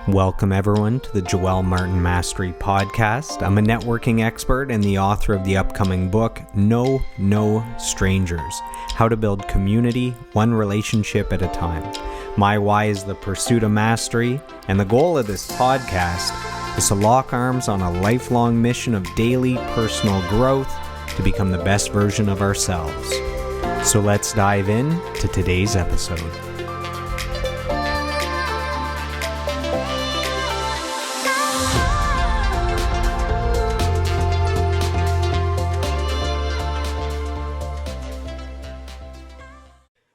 Welcome everyone to the Joel Martin Mastery Podcast. I'm a networking expert and the author of the upcoming book, No Strangers, How to Build Community, One Relationship at a Time. My why is the pursuit of mastery, and the goal of this podcast is to lock arms on a lifelong mission of daily personal growth to become the best version of ourselves. So let's dive in to today's episode.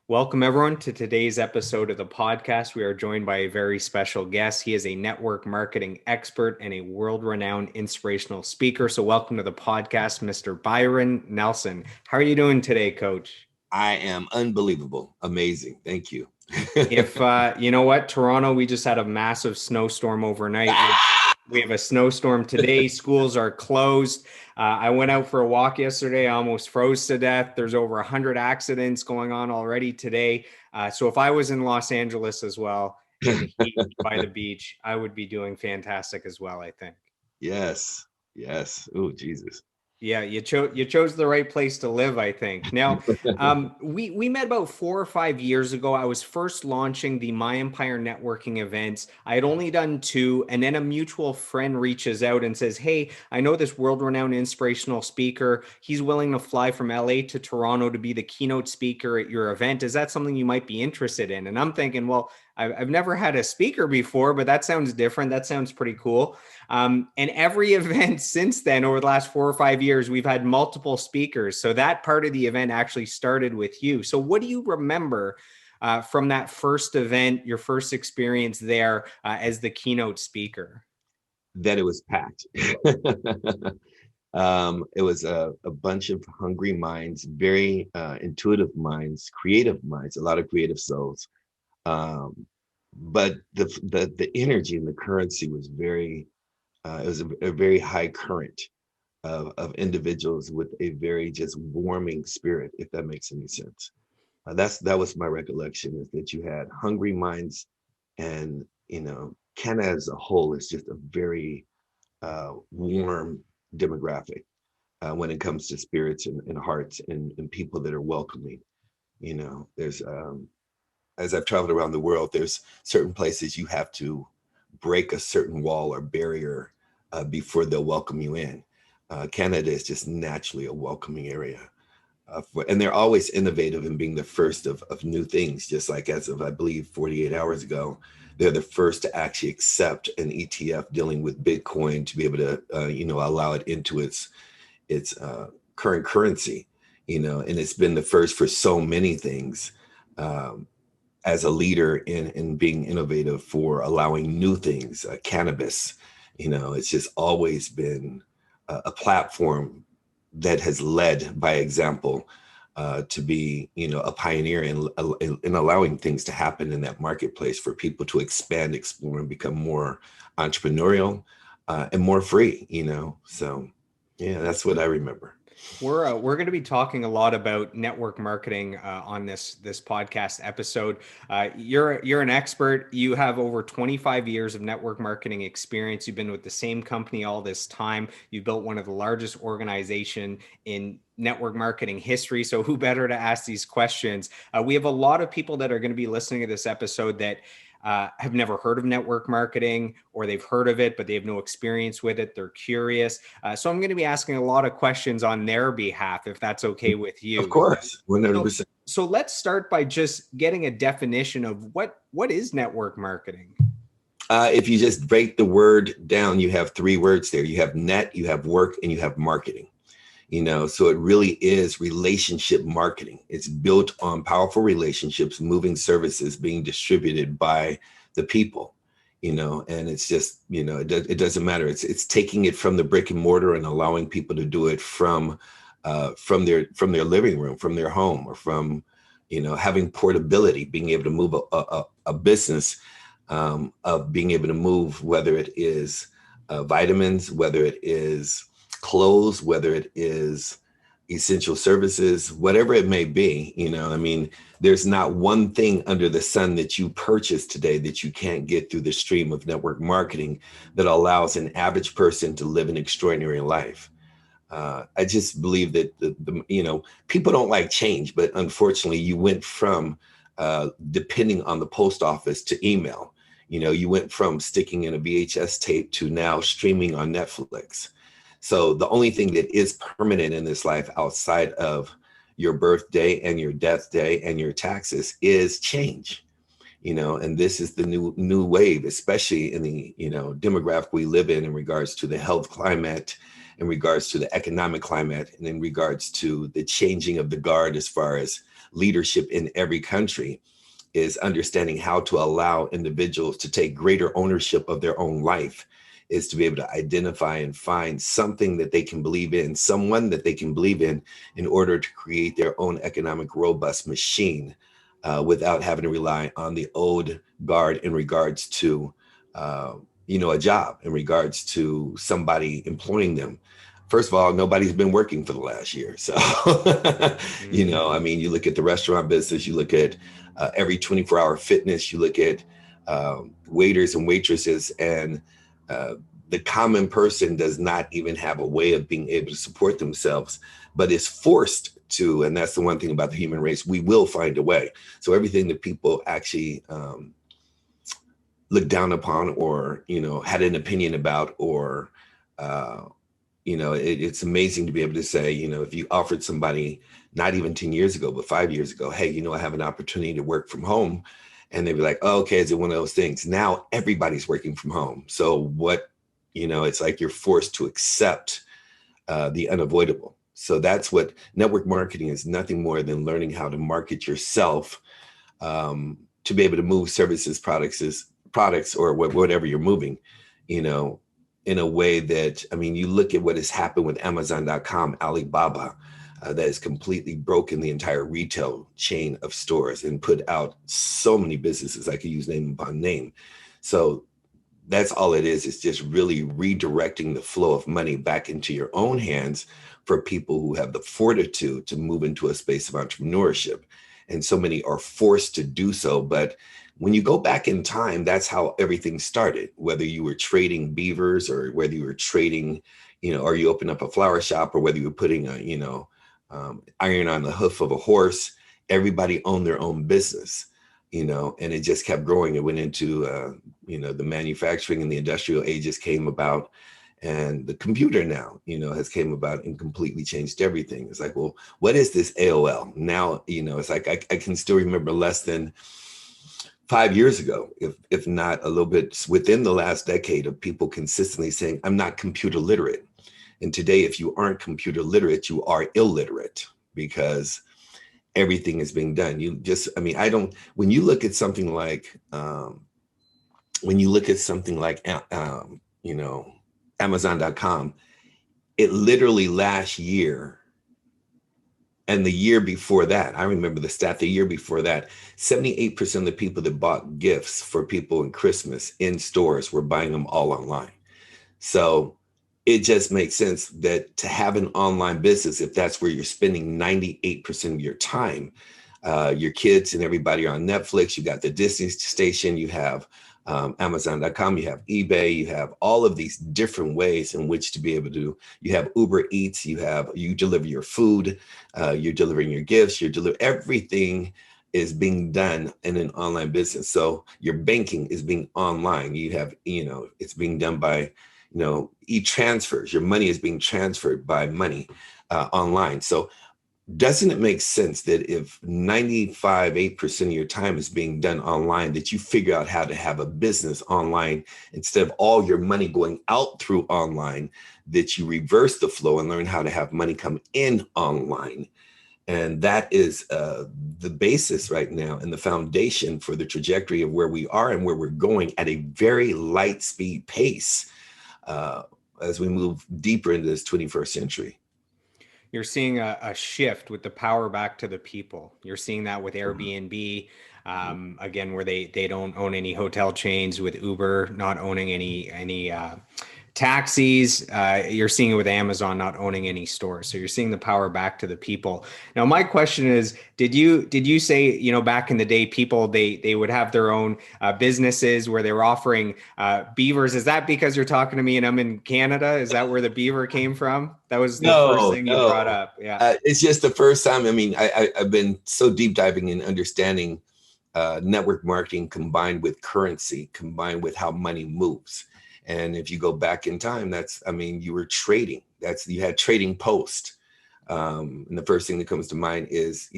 Welcome, everyone, to today's episode of the podcast. We are joined by a very special guest. He is a network marketing expert and a world-renowned inspirational speaker. So welcome to the podcast, Mr. Byron Nelson. How are you doing today, Coach? I am unbelievable. Amazing. Thank you. If you know what, Toronto, we just had a massive snowstorm overnight. We have a snowstorm today. Schools are closed. I went out for a walk yesterday. I almost froze to death. There's over 100 accidents going on already today. So if I was in Los Angeles as well, in the heat by the beach, I would be doing fantastic as well, I think. Yes. Oh, Jesus. Yeah, you chose the right place to live, I think. Now, we met about 4 or 5 years ago. I was first launching the My Empire networking events. I had only done 2, and then a mutual friend reaches out and says, "Hey, I know this world-renowned inspirational speaker. He's willing to fly from LA to Toronto to be the keynote speaker at your event. Is that something you might be interested in?" And I'm thinking, well, I've never had a speaker before, but that sounds different. That sounds pretty cool. And every event since then, over the last 4 or 5 years, we've had multiple speakers. So that part of the event actually started with you. So what do you remember from that first event, your first experience there as the keynote speaker? That it was packed. It was a bunch of hungry minds, very intuitive minds, creative minds, a lot of creative souls. But the energy and the currency was very, it was a very high current of individuals with a very just warming spirit, if that makes any sense. That was my recollection, is that you had hungry minds, and Canada as a whole is just a very warm demographic when it comes to spirits and hearts and people that are welcoming. There's as I've traveled around the world, there's certain places you have to break a certain wall or barrier before they'll welcome you in. Canada is just naturally a welcoming area. And they're always innovative in being the first of new things, just like as of, I believe, 48 hours ago, they're the first to actually accept an ETF dealing with Bitcoin to be able to, allow it into its current currency, and it's been the first for so many things. As a leader in being innovative for allowing new things, cannabis, it's just always been a platform that has led by example to be, a pioneer in allowing things to happen in that marketplace for people to expand, explore, and become more entrepreneurial and more free, So, yeah, that's what I remember. We're going to be talking a lot about network marketing on this podcast episode. You're an expert. You have over 25 years of network marketing experience. You've been with the same company all this time. You built one of the largest organization in network marketing history. So who better to ask these questions? We have a lot of people that are going to be listening to this episode that have never heard of network marketing, or they've heard of it, but they have no experience with it. They're curious. So I'm going to be asking a lot of questions on their behalf, if that's okay with you. Of course, 100%. So let's start by just getting a definition of what is network marketing. If you just break the word down, you have 3 words there. You have net, you have work, and you have marketing. So it really is relationship marketing. It's built on powerful relationships, moving services being distributed by the people, and it's just, it doesn't matter. It's taking it from the brick and mortar and allowing people to do it from their living room, from their home, or from, having portability, being able to move a business, of being able to move, whether it is vitamins, whether it is clothes, whether it is essential services, whatever it may be. I mean, there's not one thing under the sun that you purchase today that you can't get through the stream of network marketing that allows an average person to live an extraordinary life. I just believe that people don't like change, but unfortunately, you went from depending on the post office to email. You went from sticking in a VHS tape to now streaming on Netflix. So the only thing that is permanent in this life outside of your birthday and your death day and your taxes is change. And this is the new wave, especially in the demographic we live in regards to the health climate, in regards to the economic climate, and in regards to the changing of the guard as far as leadership in every country, is understanding how to allow individuals to take greater ownership of their own life, is to be able to identify and find something that they can believe in, someone that they can believe in order to create their own economic robust machine, without having to rely on the old guard in regards to a job, in regards to somebody employing them. First of all, nobody's been working for the last year. So, I mean, you look at the restaurant business, you look at every 24-hour fitness, you look at waiters and waitresses, and the common person does not even have a way of being able to support themselves, but is forced to. And that's the one thing about the human race. We will find a way. So everything that people actually looked down upon, or had an opinion about, or it's amazing to be able to say, if you offered somebody not even 10 years ago but 5 years ago, hey, I have an opportunity to work from home, and they'd be like, oh, okay, is it one of those things? Now everybody's working from home, so what? It's like you're forced to accept the unavoidable. So that's what network marketing is. Nothing more than learning how to market yourself, to be able to move services, products, or whatever you're moving, in a way that, I mean, you look at what has happened with Amazon.com, Alibaba, that has completely broken the entire retail chain of stores and put out so many businesses. I could use name upon name. So that's all it is. It's just really redirecting the flow of money back into your own hands for people who have the fortitude to move into a space of entrepreneurship. And so many are forced to do so. But when you go back in time, that's how everything started, whether you were trading beavers, or whether you were trading, or you opened up a flower shop, or whether you were putting iron on the hoof of a horse. Everybody owned their own business, and it just kept growing. It went into, the manufacturing and the industrial ages came about, and the computer now, has came about and completely changed everything. It's like, well, what is this AOL? Now, it's like, I can still remember less than 5 years ago, if not a little bit within the last decade, of people consistently saying, I'm not computer literate. And today, if you aren't computer literate, you are illiterate, because everything is being done. When you look at something like, Amazon.com, it literally last year and the year before that, I remember the stat, the year before that, 78% of the people that bought gifts for people in Christmas in stores were buying them all online. So it just makes sense that to have an online business, if that's where you're spending 98% of your time, your kids and everybody are on Netflix, you got the Disney station, you have Amazon.com, you have eBay, you have all of these different ways in which to be able to, you have Uber Eats, you deliver your food, you're delivering your gifts, everything is being done in an online business. So your banking is being online. You have, it's being done by, e-transfers. Your money is being transferred by money online. So doesn't it make sense that if 8% of your time is being done online, that you figure out how to have a business online instead of all your money going out through online, that you reverse the flow and learn how to have money come in online? And that is the basis right now and the foundation for the trajectory of where we are and where we're going at a very light speed pace as we move deeper into this 21st century. You're seeing a shift with the power back to the people. You're seeing that with Airbnb, again, where they don't own any hotel chains, with Uber not owning any taxis. You're seeing it with Amazon not owning any stores, so you're seeing the power back to the people. Now, my question is, did you say, back in the day, people they would have their own businesses where they were offering beavers? Is that because you're talking to me and I'm in Canada? Is that where the beaver came from? That was the first No, thing you brought no. up. Yeah. It's just the first time. I mean, I've been so deep diving in understanding network marketing combined with currency, combined with how money moves. And if you go back in time, I mean, you were trading. You had trading post. And the first thing that comes to mind is,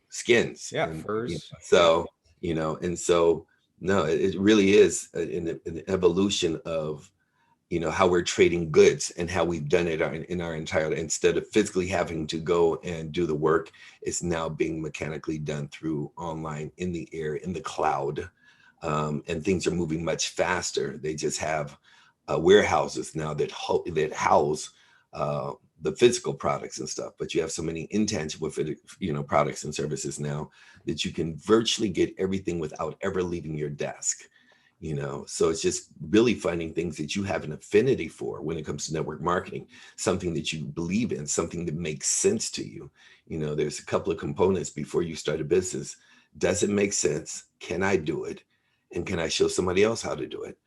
skins. Yeah, And furs. Yeah. so, and so, no, it really is an evolution of, how we're trading goods and how we've done it in our entire, instead of physically having to go and do the work, it's now being mechanically done through online, in the air, in the cloud. And things are moving much faster. They just have warehouses now that house the physical products and stuff, but you have so many intangible, products and services now that you can virtually get everything without ever leaving your desk. So it's just really finding things that you have an affinity for when it comes to network marketing, something that you believe in, something that makes sense to you. There's a couple of components before you start a business. Does it make sense? Can I do it? And can I show somebody else how to do it?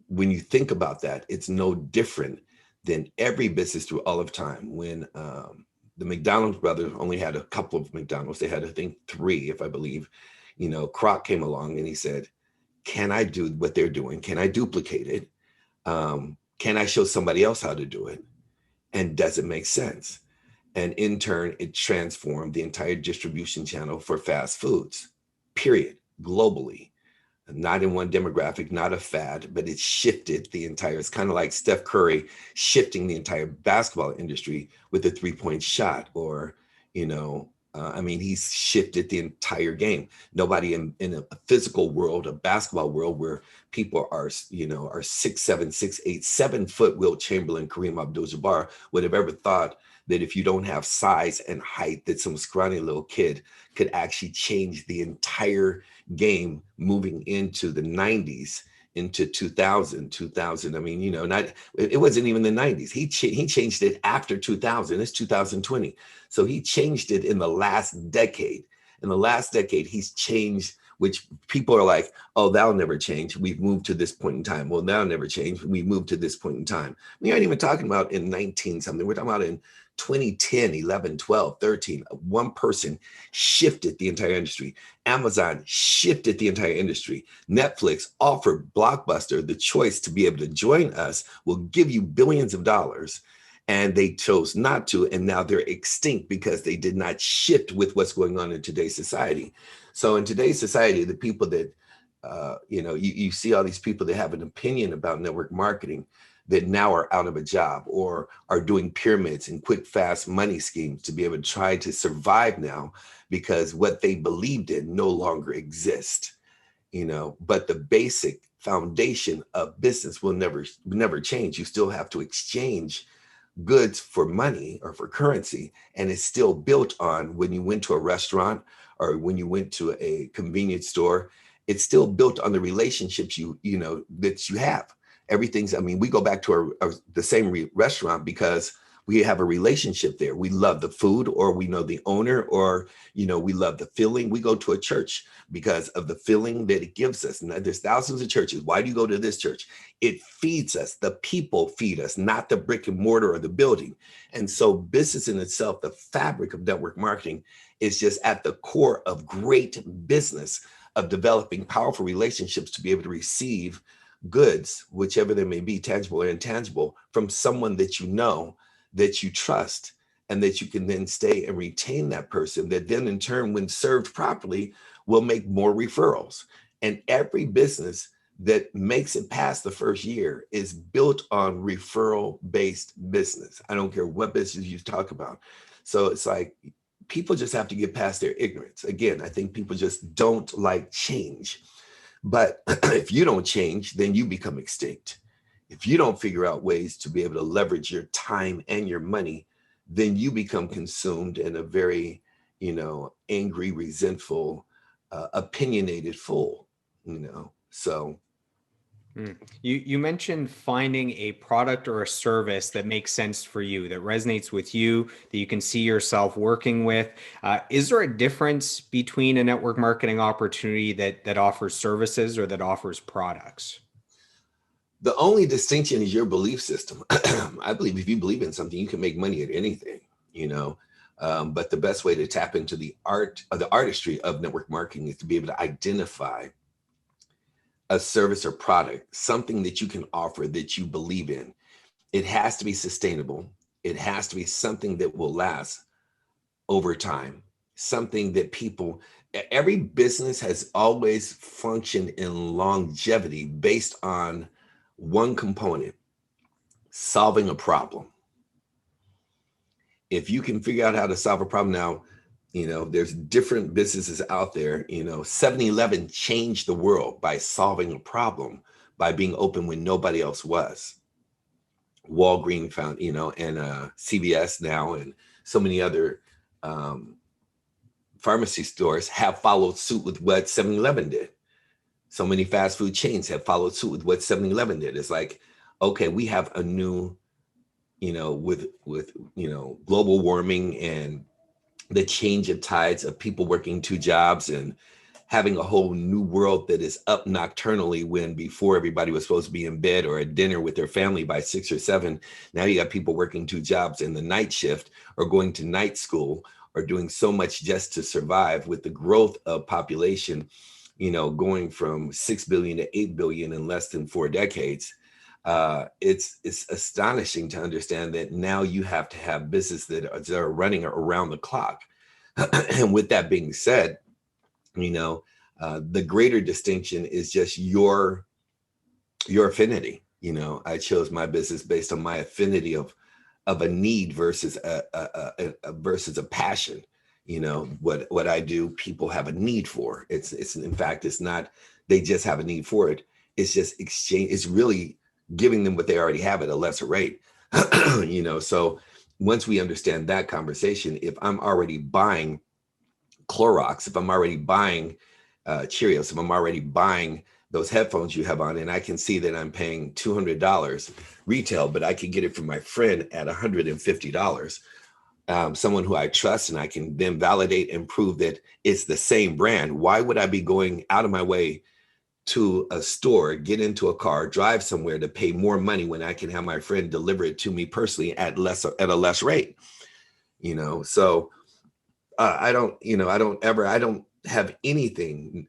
When you think about that, it's no different than every business through all of time. When the McDonald's brothers only had a couple of McDonald's, they had, I think, three, if I believe. Kroc came along and he said, can I do what they're doing? Can I duplicate it? Can I show somebody else how to do it? And does it make sense? And in turn, it transformed the entire distribution channel for fast foods, period, globally. Not in one demographic, not a fad, but it shifted the entire, it's kind of like Steph Curry shifting the entire basketball industry with a 3-point shot, or, he's shifted the entire game. Nobody in a physical world, a basketball world where people are 6'7", 6'8", 7-foot Wilt Chamberlain, Kareem Abdul-Jabbar would have ever thought that if you don't have size and height, that some scrawny little kid could actually change the entire game moving into the 90s, into 2000. I mean, it wasn't even the 90s. He changed it after 2000. It's 2020. So he changed it in the last decade. In the last decade, he's changed, which people are like, oh, that'll never change. We've moved to this point in time. Well, that'll never change. We moved to this point in time. We aren't even talking about in 19 something. We're talking about in 2010, 11, 12, 13. One person shifted the entire industry. Amazon shifted the entire industry. Netflix offered Blockbuster the choice to be able to join us. We'll give you billions of dollars. And they chose not to. And now they're extinct because they did not shift with what's going on in today's society. So in today's society, the people that, you see all these people that have an opinion about network marketing that now are out of a job or are doing pyramids and quick, fast money schemes to be able to try to survive now because what they believed in no longer exists. But the basic foundation of business will never change. You still have to exchange goods for money or for currency, and it's still built on when you went to a restaurant or when you went to a convenience store. It's still built on the relationships that you have. We go back to the same restaurant because we have a relationship there. We love the food, or we know the owner, or we love the feeling. We go to a church because of the feeling that it gives us. And there's thousands of churches. Why do you go to this church? It feeds us. The people feed us, not the brick and mortar or the building. And so business in itself, the fabric of network marketing, is just at the core of great business, of developing powerful relationships to be able to receive goods, whichever they may be, tangible or intangible, from someone that that you trust, and that you can then stay and retain that person, that then in turn, when served properly, will make more referrals. And every business that makes it past the first year is built on referral-based business. I don't care what business you talk about. So it's like, people just have to get past their ignorance. Again, I think people just don't like change. But if you don't change, then you become extinct. If you don't figure out ways to be able to leverage your time and your money, then you become consumed in a very, angry, resentful, opinionated fool, So You mentioned finding a product or a service that makes sense for you, that resonates with you, that you can see yourself working with. Is there a difference between a network marketing opportunity that offers services or that offers products? The only distinction is your belief system. I believe if you believe in something, you can make money at anything, you know. But the best way to tap into the art or the artistry of network marketing is to be able to identify a service or product, something that you can offer that you believe in. It has to be sustainable. It has to be something that will last over time, something that every business has always functioned in longevity based on one component: solving a problem. If you can figure out how to solve a problem now, there's different businesses out there. 7-Eleven changed the world by solving a problem, by being open when nobody else was. Walgreens found, and CVS now, and so many other um, pharmacy stores have followed suit with what 7-Eleven did. So many fast food chains have followed suit with what 7-Eleven did. It's like, okay, we have a new, with global warming and the change of tides of people working two jobs and having a whole new world that is up nocturnally, when before everybody was supposed to be in bed or at dinner with their family by 6 or 7. Now you got people working two jobs in the night shift or going to night school or doing so much just to survive. With the growth of population, going from 6 billion to 8 billion in less than 4 decades. It's astonishing to understand that now you have to have business that are running around the clock. And with that being said, the greater distinction is just your affinity. I chose my business based on my affinity of a need versus a passion. What I do, people have a need for. It's in fact, it's not they just have a need for it. It's just exchange. It's really giving them what they already have at a lesser rate. So once we understand that conversation, if I'm already buying Clorox, if I'm already buying Cheerios, if I'm already buying those headphones you have on, and I can see that I'm paying $200 retail, but I can get it from my friend at $150, someone who I trust, and I can then validate and prove that it's the same brand. Why would I be going out of my way to a store, get into a car, drive somewhere to pay more money when I can have my friend deliver it to me personally at a less rate? So I don't have anything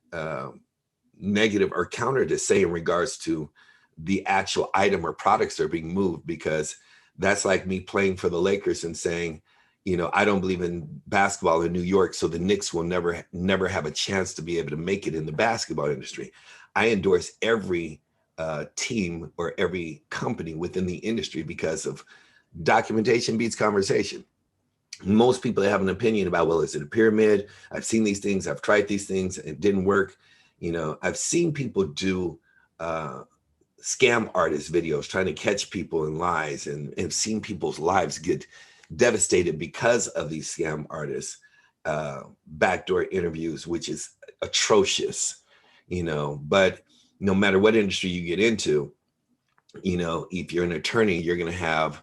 negative or counter to say in regards to the actual item or products that are being moved, because that's like me playing for the Lakers and saying, I don't believe in basketball in New York, so the Knicks will never have a chance to be able to make it in the basketball industry. I endorse every team or every company within the industry because of documentation beats conversation. Most people have an opinion about, well, is it a pyramid? I've seen these things. I've tried these things. It didn't work. I've seen people do scam artist videos trying to catch people in lies, and have seen people's lives get devastated because of these scam artists, backdoor interviews, which is atrocious. But no matter what industry you get into, if you're an attorney, you're going to have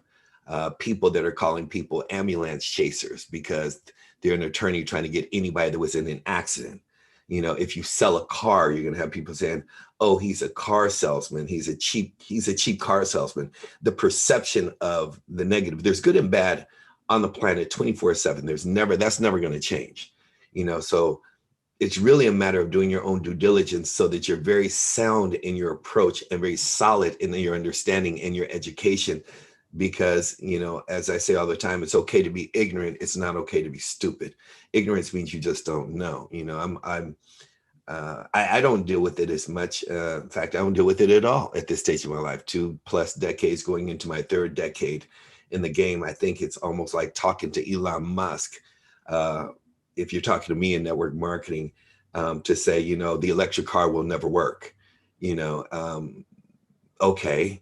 people that are calling people ambulance chasers because they're an attorney trying to get anybody that was in an accident. If you sell a car, you're going to have people saying, oh, he's a car salesman. He's a cheap car salesman. The perception of the negative, there's good and bad on the planet 24/7. That's never going to change. So it's really a matter of doing your own due diligence so that you're very sound in your approach and very solid in your understanding and your education. Because, as I say all the time, it's okay to be ignorant. It's not okay to be stupid. Ignorance means you just don't know. I don't deal with it as much. In fact, I don't deal with it at all at this stage of my life. 2+ decades going into my 3rd decade in the game. I think it's almost like talking to Elon Musk. If you're talking to me in network marketing, to say, the electric car will never work, okay,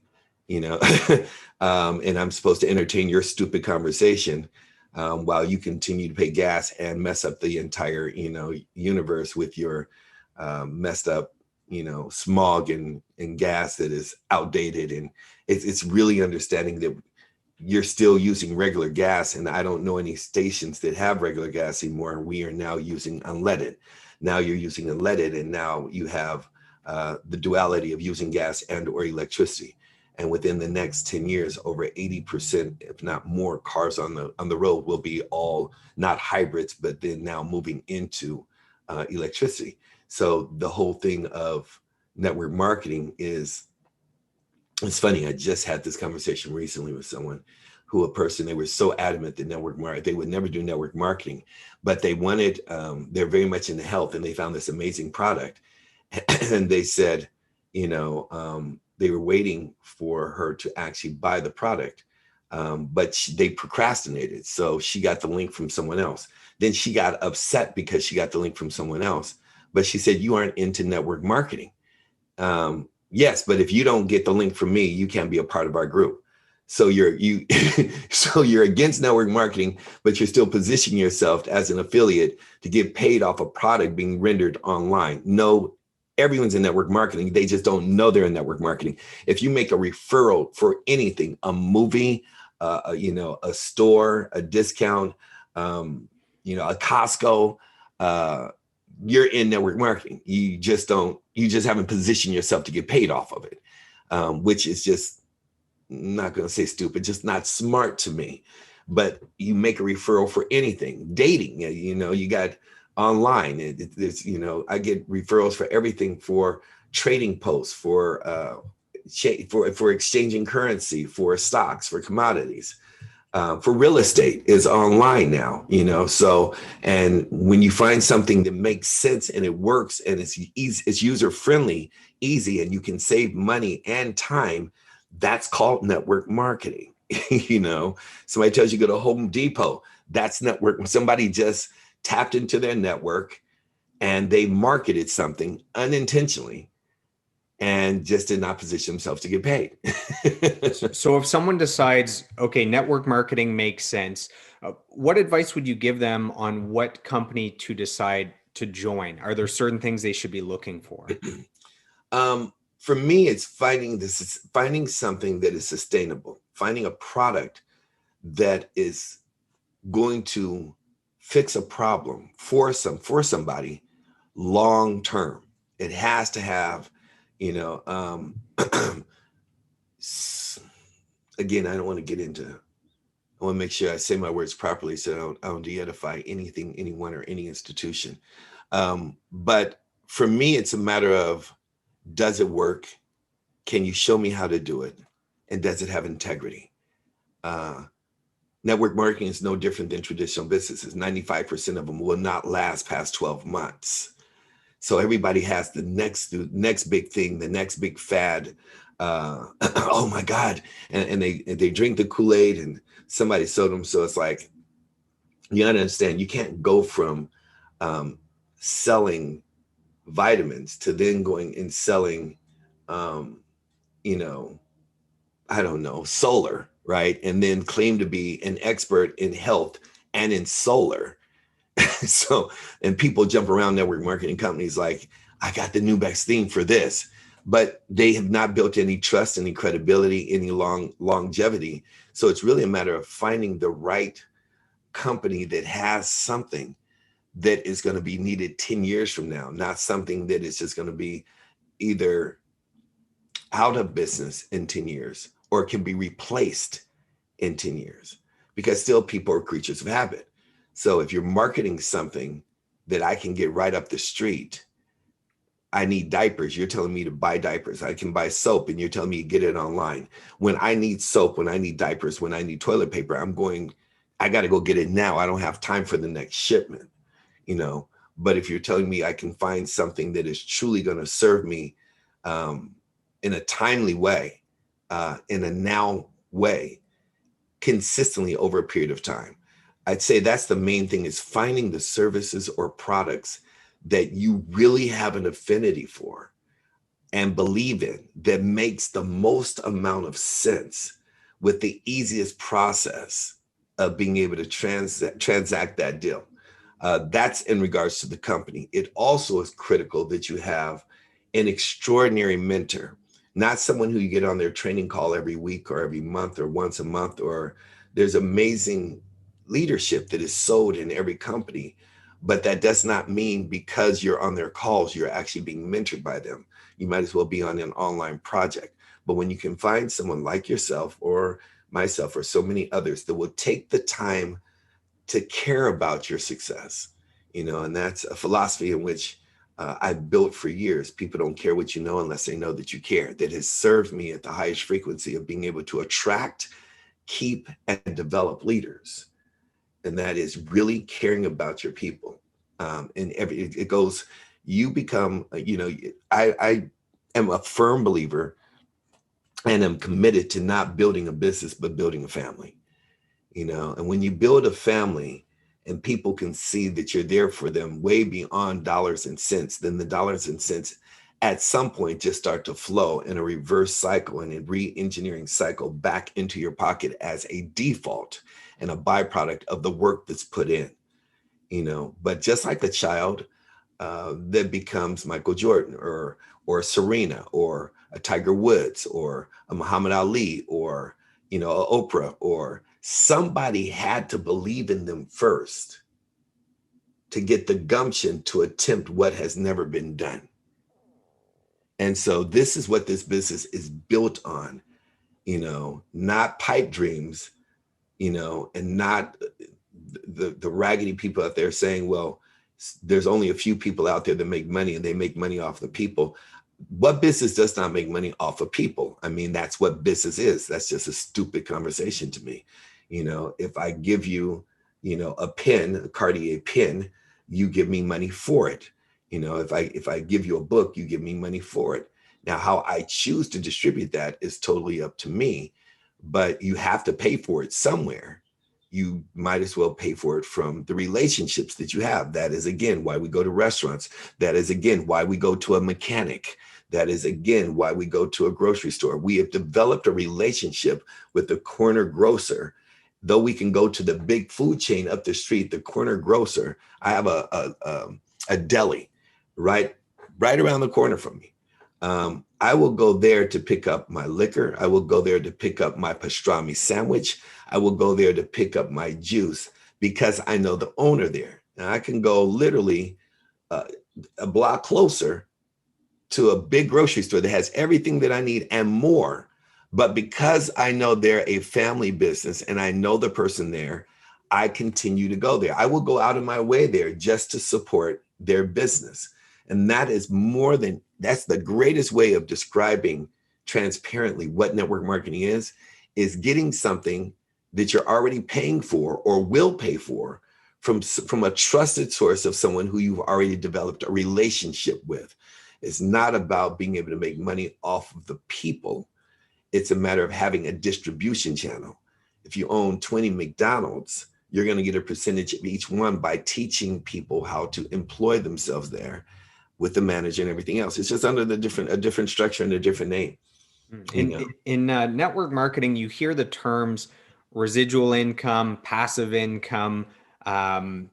and I'm supposed to entertain your stupid conversation while you continue to pay gas and mess up the entire, universe with your messed up smog and gas that is outdated. And it's really understanding that you're still using regular gas. And I don't know any stations that have regular gas anymore. We are now using unleaded. Now you're using unleaded, and now you have the duality of using gas and or electricity. And within the next 10 years, over 80%, if not more, cars on the road will be all not hybrids, but then now moving into electricity. So the whole thing of network marketing it's funny. I just had this conversation recently with someone they were so adamant that they would never do network marketing, but they wanted, they're very much into health, and they found this amazing product. And they said, they were waiting for her to actually buy the product, but they procrastinated. So she got the link from someone else. Then she got upset because she got the link from someone else. But she said, "You aren't into network marketing." Yes, but if you don't get the link from me, you can't be a part of our group. So so you're against network marketing, but you're still positioning yourself as an affiliate to get paid off a product being rendered online. No, everyone's in network marketing. They just don't know they're in network marketing. If you make a referral for anything, a movie, a store, a discount, a Costco, you're in network marketing. You just haven't positioned yourself to get paid off of it, which is just, not going to say stupid, just not smart to me. But you make a referral for anything, dating, you got online. I get referrals for everything, for trading posts, for exchanging currency, for stocks, for commodities. For real estate is online now, so, and when you find something that makes sense and it works and it's easy, it's user friendly, easy, and you can save money and time, that's called network marketing. Somebody tells you go to Home Depot, that's network. When somebody just tapped into their network and they marketed something unintentionally and just did not position themselves to get paid. So if someone decides, okay, network marketing makes sense, what advice would you give them on what company to decide to join? Are there certain things they should be looking for? For me, it's finding something that is sustainable, finding a product that is going to fix a problem for somebody long term. It has to have, again, I don't want to get into, I want to make sure I say my words properly so I don't de-edify anything, anyone, or any institution. But for me, it's a matter of, does it work? Can you show me how to do it? And does it have integrity? Network marketing is no different than traditional businesses. 95% of them will not last past 12 months. So everybody has the next big thing, the next big fad. Oh my God. And they drink the Kool-Aid and somebody sold them. So it's like, you gotta understand, you can't go from selling vitamins to then going and selling, I don't know, solar, right? And then claim to be an expert in health and in solar. So, and people jump around network marketing companies like, I got the new best thing for this, but they have not built any trust, any credibility, any longevity. So it's really a matter of finding the right company that has something that is going to be needed 10 years from now, not something that is just going to be either out of business in 10 years or can be replaced in 10 years, because still people are creatures of habit. So if you're marketing something that I can get right up the street, I need diapers, you're telling me to buy diapers. I can buy soap and you're telling me to get it online. When I need soap, when I need diapers, when I need toilet paper, I got to go get it now. I don't have time for the next shipment, But if you're telling me I can find something that is truly going to serve me in a timely way, in a now way, consistently over a period of time, I'd say that's the main thing, is finding the services or products that you really have an affinity for and believe in, that makes the most amount of sense with the easiest process of being able to transact that deal. That's in regards to the company. It also is critical that you have an extraordinary mentor, not someone who you get on their training call every week or every month or once a month, or there's amazing leadership that is sold in every company. But that does not mean because you're on their calls, you're actually being mentored by them. You might as well be on an online project. But when you can find someone like yourself or myself or so many others that will take the time to care about your success, and that's a philosophy in which I've built for years. People don't care what you know unless they know that you care. That has served me at the highest frequency of being able to attract, keep, and develop leaders. And that is really caring about your people. And it goes, you become, I am a firm believer and am committed to not building a business, but building a family. And when you build a family and people can see that you're there for them way beyond dollars and cents, then the dollars and cents at some point just start to flow in a reverse cycle and a re-engineering cycle back into your pocket as a default and a byproduct of the work that's put in. But just like a child that becomes Michael Jordan or Serena or a Tiger Woods or a Muhammad Ali or a Oprah, or somebody had to believe in them first to get the gumption to attempt what has never been done. And so this is what this business is built on, not pipe dreams, and not the raggedy people out there saying, well, there's only a few people out there that make money and they make money off the people. What business does not make money off of people? I mean, that's what business is. That's just a stupid conversation to me. If I give you, a pen, a Cartier pen, you give me money for it. If I give you a book, you give me money for it. Now, how I choose to distribute that is totally up to me, but you have to pay for it somewhere. You might as well pay for it from the relationships that you have. That is, again, why we go to restaurants. That is, again, why we go to a mechanic. That is, again, why we go to a grocery store. We have developed a relationship with the corner grocer. Though we can go to the big food chain up the street, the corner grocer, I have a deli right around the corner from me. I will go there to pick up my liquor. I will go there to pick up my pastrami sandwich. I will go there to pick up my juice because I know the owner there. Now I can go literally a block closer to a big grocery store that has everything that I need and more. But because I know they're a family business and I know the person there, I continue to go there. I will go out of my way there just to support their business. And that is that's the greatest way of describing transparently what network marketing is getting something that you're already paying for or will pay for from a trusted source of someone who you've already developed a relationship with. It's not about being able to make money off of the people. It's a matter of having a distribution channel. If you own 20 McDonald's, you're going to get a percentage of each one by teaching people how to employ themselves there with the manager and everything else. It's just under a different structure and a different name. In network marketing, you hear the terms residual income, passive income. What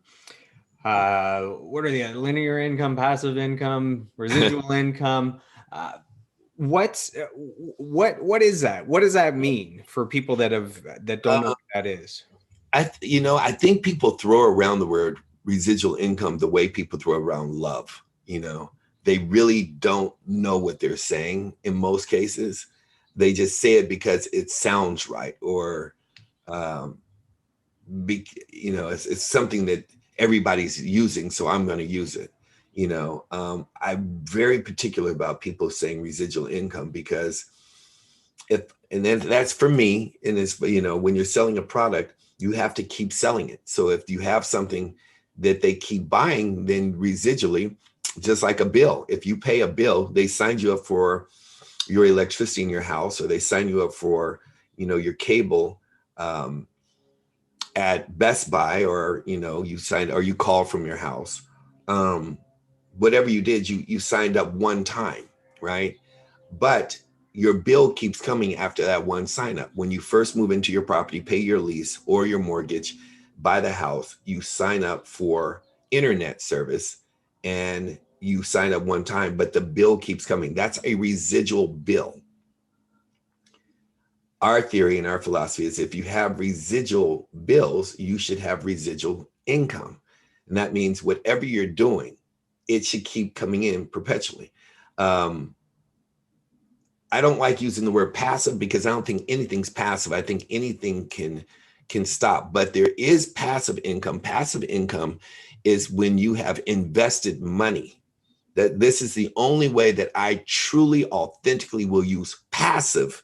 are the linear income, passive income, residual income? What is that? What does that mean for people that don't know what that is? I think people throw around the word residual income the way people throw around love. They really don't know what they're saying in most cases. They just say it because it sounds right, or it's something that everybody's using, so I'm going to use it. I'm very particular about people saying residual income because then that's for me. And it's, when you're selling a product, you have to keep selling it. So if you have something that they keep buying, then residually, just like a bill, if you pay a bill, they signed you up for your electricity in your house, or they sign you up for, your cable at Best Buy, or, you call from your house. Whatever you did, you signed up one time, right? But your bill keeps coming after that one sign up. When you first move into your property, pay your lease or your mortgage, buy the house, you sign up for internet service, and you sign up one time, but the bill keeps coming. That's a residual bill. Our theory and our philosophy is if you have residual bills, you should have residual income. And that means whatever you're doing, it should keep coming in perpetually. I don't like using the word passive because I don't think anything's passive. I think anything can stop, but there is passive income. Passive income is when you have invested money. That this is the only way that I truly, authentically will use passive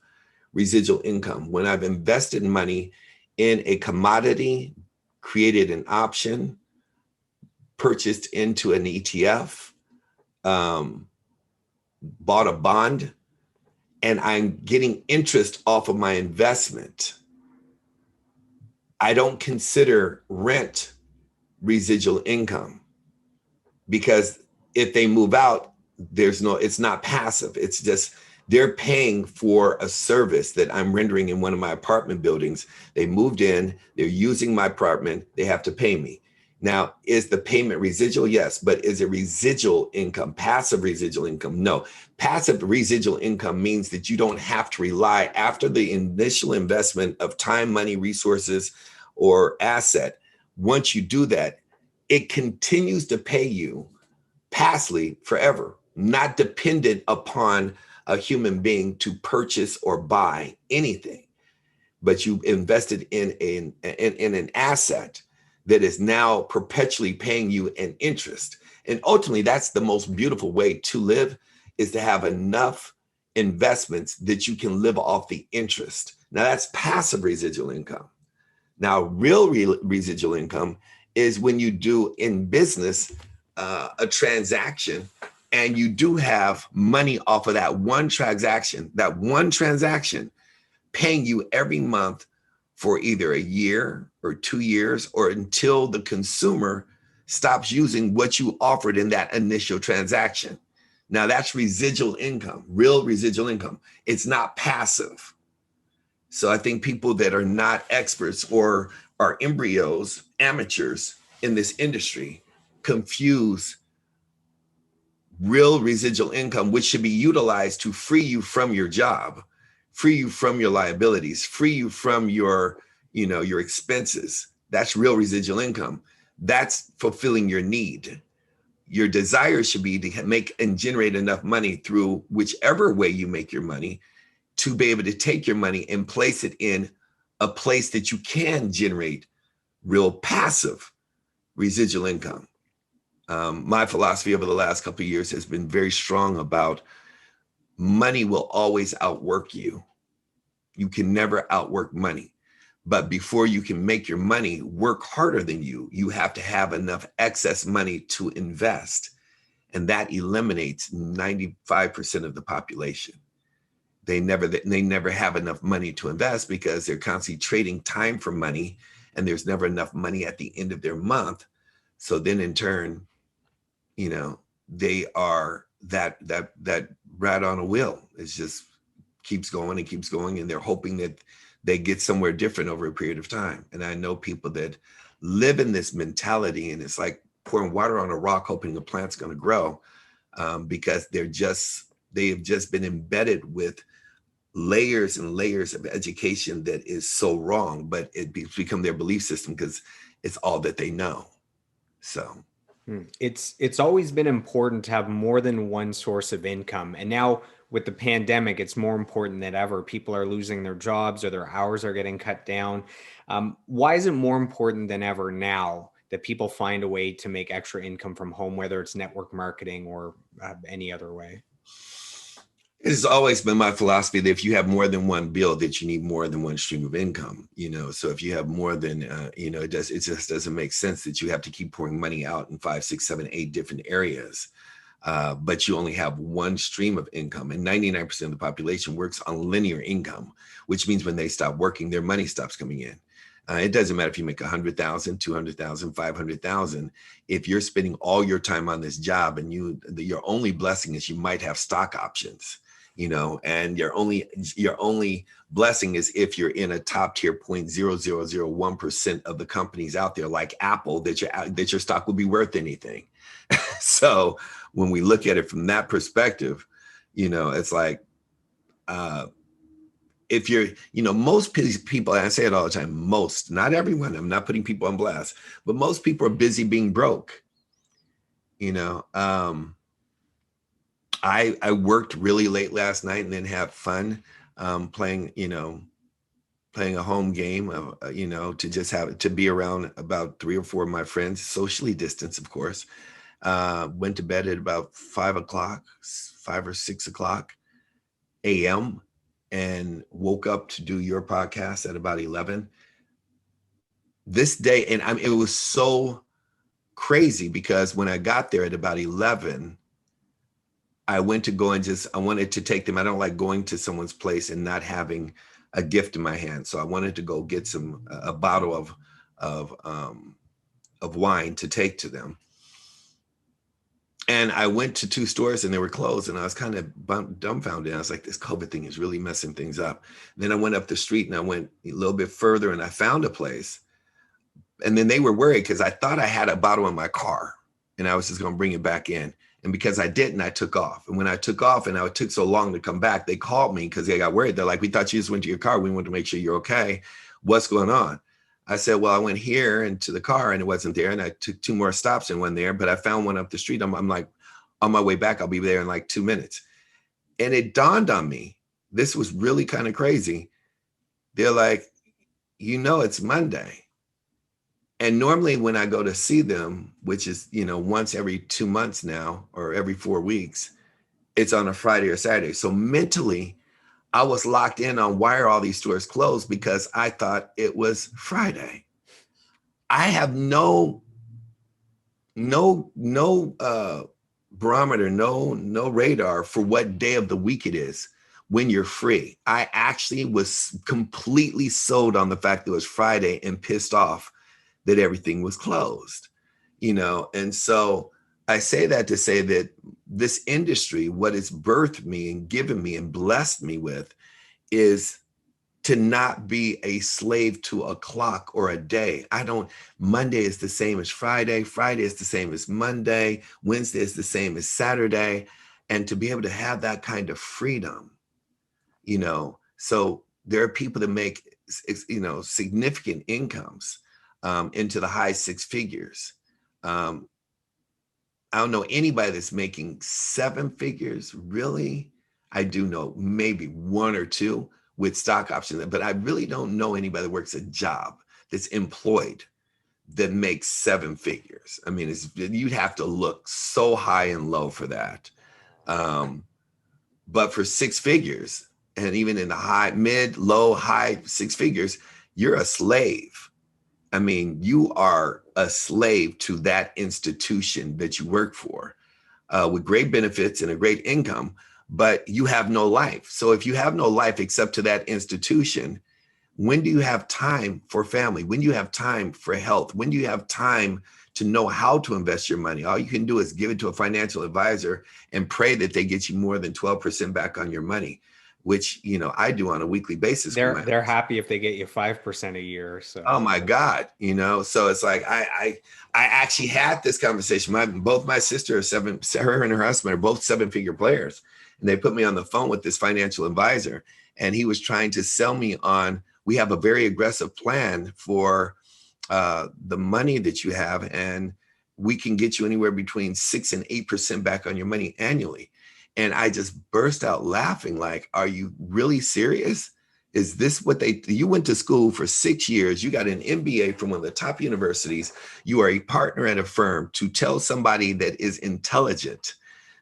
residual income. When I've invested money in a commodity, created an option, purchased into an ETF, bought a bond, and I'm getting interest off of my investment. I don't consider rent residual income because if they move out, it's not passive. It's just they're paying for a service that I'm rendering in one of my apartment buildings. They moved in, they're using my apartment, they have to pay me. Now, is the payment residual? Yes, but is it residual income, passive residual income? No. Passive residual income means that you don't have to rely after the initial investment of time, money, resources, or asset. Once you do that, it continues to pay you passively forever, not dependent upon a human being to purchase or buy anything, but you invested in an asset that is now perpetually paying you an interest. And ultimately, that's the most beautiful way to live, is to have enough investments that you can live off the interest. Now, that's passive residual income. Now, real residual income is when you do in business a transaction and you do have money off of that one transaction paying you every month for either a year or 2 years or until the consumer stops using what you offered in that initial transaction. Now that's residual income, real residual income. It's not passive. So I think people that are not experts or are embryos, amateurs in this industry, confuse real residual income, which should be utilized to free you from your job, free you from your liabilities, free you from your expenses. That's real residual income. That's fulfilling your need. Your desire should be to make and generate enough money through whichever way you make your money to be able to take your money and place it in a place that you can generate real passive residual income. My philosophy over the last couple of years has been very strong about money will always outwork you. You can never outwork money. But before you can make your money work harder than you, you have to have enough excess money to invest. And that eliminates 95% of the population. They never have enough money to invest because they're constantly trading time for money, and there's never enough money at the end of their month. So then in turn, they are that rat on a wheel. It just keeps going and keeps going, and they're hoping that they get somewhere different over a period of time. And I know people that live in this mentality, and it's like pouring water on a rock hoping the plant's going to grow, because they have just been embedded with layers and layers of education that is so wrong, but it's become their belief system because it's all that they know. So it's always been important to have more than one source of income. And now with the pandemic, it's more important than ever. People are losing their jobs or their hours are getting cut down. Why is it more important than ever now that people find a way to make extra income from home, whether it's network marketing or any other way? It has always been my philosophy that if you have more than one bill, that you need more than one stream of income. So if you have more than, it just doesn't make sense that you have to keep pouring money out in 5, 6, 7, 8 different areas, but you only have one stream of income. And 99% of the population works on linear income, which means when they stop working, their money stops coming in. It doesn't matter if you make 100,000, 200,000, 500,000. If you're spending all your time on this job and your only blessing is you might have stock options, and your only blessing is if you're in a top tier 0.0001% of the companies out there like Apple that your stock will be worth anything. So when we look at it from that perspective, it's like, if you're, most people, and I say it all the time, most, not everyone, I'm not putting people on blast, but most people are busy being broke. I worked really late last night and then have fun playing a home game, to just to be around about 3 or 4 of my friends, socially distanced, of course. Went to bed at about 5 or 6 o'clock a.m. and woke up to do your podcast at about 11 this day. And it was so crazy because when I got there at about 11, I went to go and I wanted to take them. I don't like going to someone's place and not having a gift in my hand. So I wanted to go get a bottle of wine to take to them. And I went to 2 stores and they were closed, and I was kind of dumbfounded. I was like, this COVID thing is really messing things up. Then I went up the street and I went a little bit further and I found a place. And then they were worried because I thought I had a bottle in my car and I was just going to bring it back in. And because I didn't, I took off. And when I took off and it took so long to come back, they called me because they got worried. They're like, we thought you just went to your car. We wanted to make sure you're okay. What's going on? I said, well, I went here into the car and it wasn't there. And I took 2 more stops and went there, but I found one up the street. I'm like, on my way back, I'll be there in like 2 minutes. And it dawned on me, this was really kind of crazy. They're like, it's Monday. And normally when I go to see them, which is, once every 2 months now, or every 4 weeks, it's on a Friday or Saturday. So mentally, I was locked in on why are all these stores closed, because I thought it was Friday. I have no barometer, no radar for what day of the week it is when you're free. I actually was completely sold on the fact that it was Friday and pissed off that everything was closed, and so I say that to say that this industry, what it's birthed me and given me and blessed me with, is to not be a slave to a clock or a day. Monday is the same as Friday. Friday is the same as Monday. Wednesday is the same as Saturday. And to be able to have that kind of freedom, so there are people that make, significant incomes into the high 6 figures. I don't know anybody that's making 7 figures, really. I do know maybe 1 or 2 with stock options, but I really don't know anybody that works a job that's employed that makes 7 figures. I mean, you'd have to look so high and low for that. But for 6 figures, and even in the high, mid, low, high 6 figures, you're a slave. I mean, you are a slave to that institution that you work for, with great benefits and a great income, but you have no life. So if you have no life except to that institution, when do you have time for family? When do you have time for health? When do you have time to know how to invest your money? All you can do is give it to a financial advisor and pray that they get you more than 12% back on your money, which, I do on a weekly basis. They're happy if they get you 5% a year. So, oh my God, so it's like, I actually had this conversation. Both my sister are her and her husband are both 7-figure players. And they put me on the phone with this financial advisor, and he was trying to sell me on, we have a very aggressive plan for the money that you have, and we can get you anywhere between 6 and 8% back on your money annually. And I just burst out laughing, like, are you really serious? Is this what you went to school for 6 years, you got an MBA from one of the top universities, you are a partner at a firm, to tell somebody that is intelligent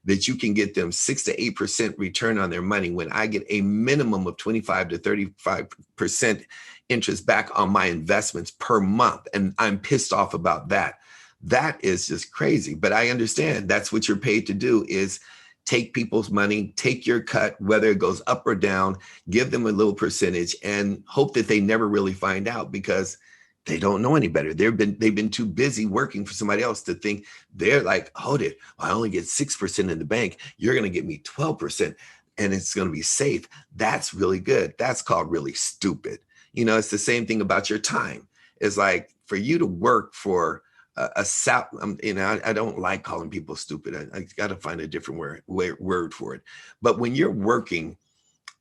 that you can get them 6 to 8% return on their money, when I get a minimum of 25 to 35% interest back on my investments per month. And I'm pissed off about that. That is just crazy. But I understand that's what you're paid to do, is take people's money, take your cut, whether it goes up or down, give them a little percentage, and hope that they never really find out, because they don't know any better. They've been too busy working for somebody else to think, they're like, hold it, I only get 6% in the bank, you're going to get me 12% and it's going to be safe. That's really good. That's called really stupid. It's the same thing about your time. It's like, for you to work for I don't like calling people stupid. I got to find a different word for it. But when you're working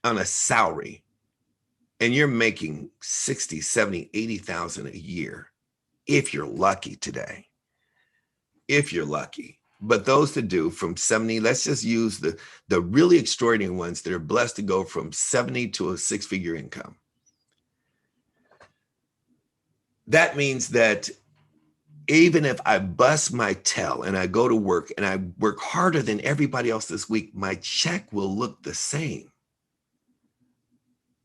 on a salary and you're making 60, 70, 80,000 a year, if you're lucky today, if you're lucky. But those that do from 70, let's just use the really extraordinary ones that are blessed to go from 70 to a 6-figure income. That means that even if I bust my tail and I go to work and I work harder than everybody else this week, my check will look the same.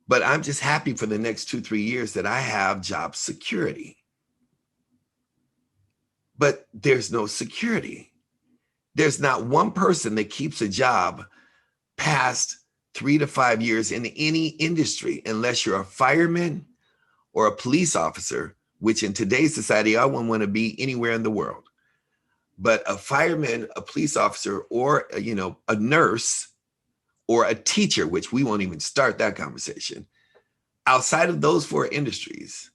But I'm just happy for the next 2-3 years that I have job security. But there's no security. There's not one person that keeps a job past 3 to 5 years in any industry, unless you're a fireman or a police officer, which in today's society, I wouldn't want to be anywhere in the world. But a fireman, a police officer, or a nurse or a teacher, which we won't even start that conversation. Outside of those 4 industries,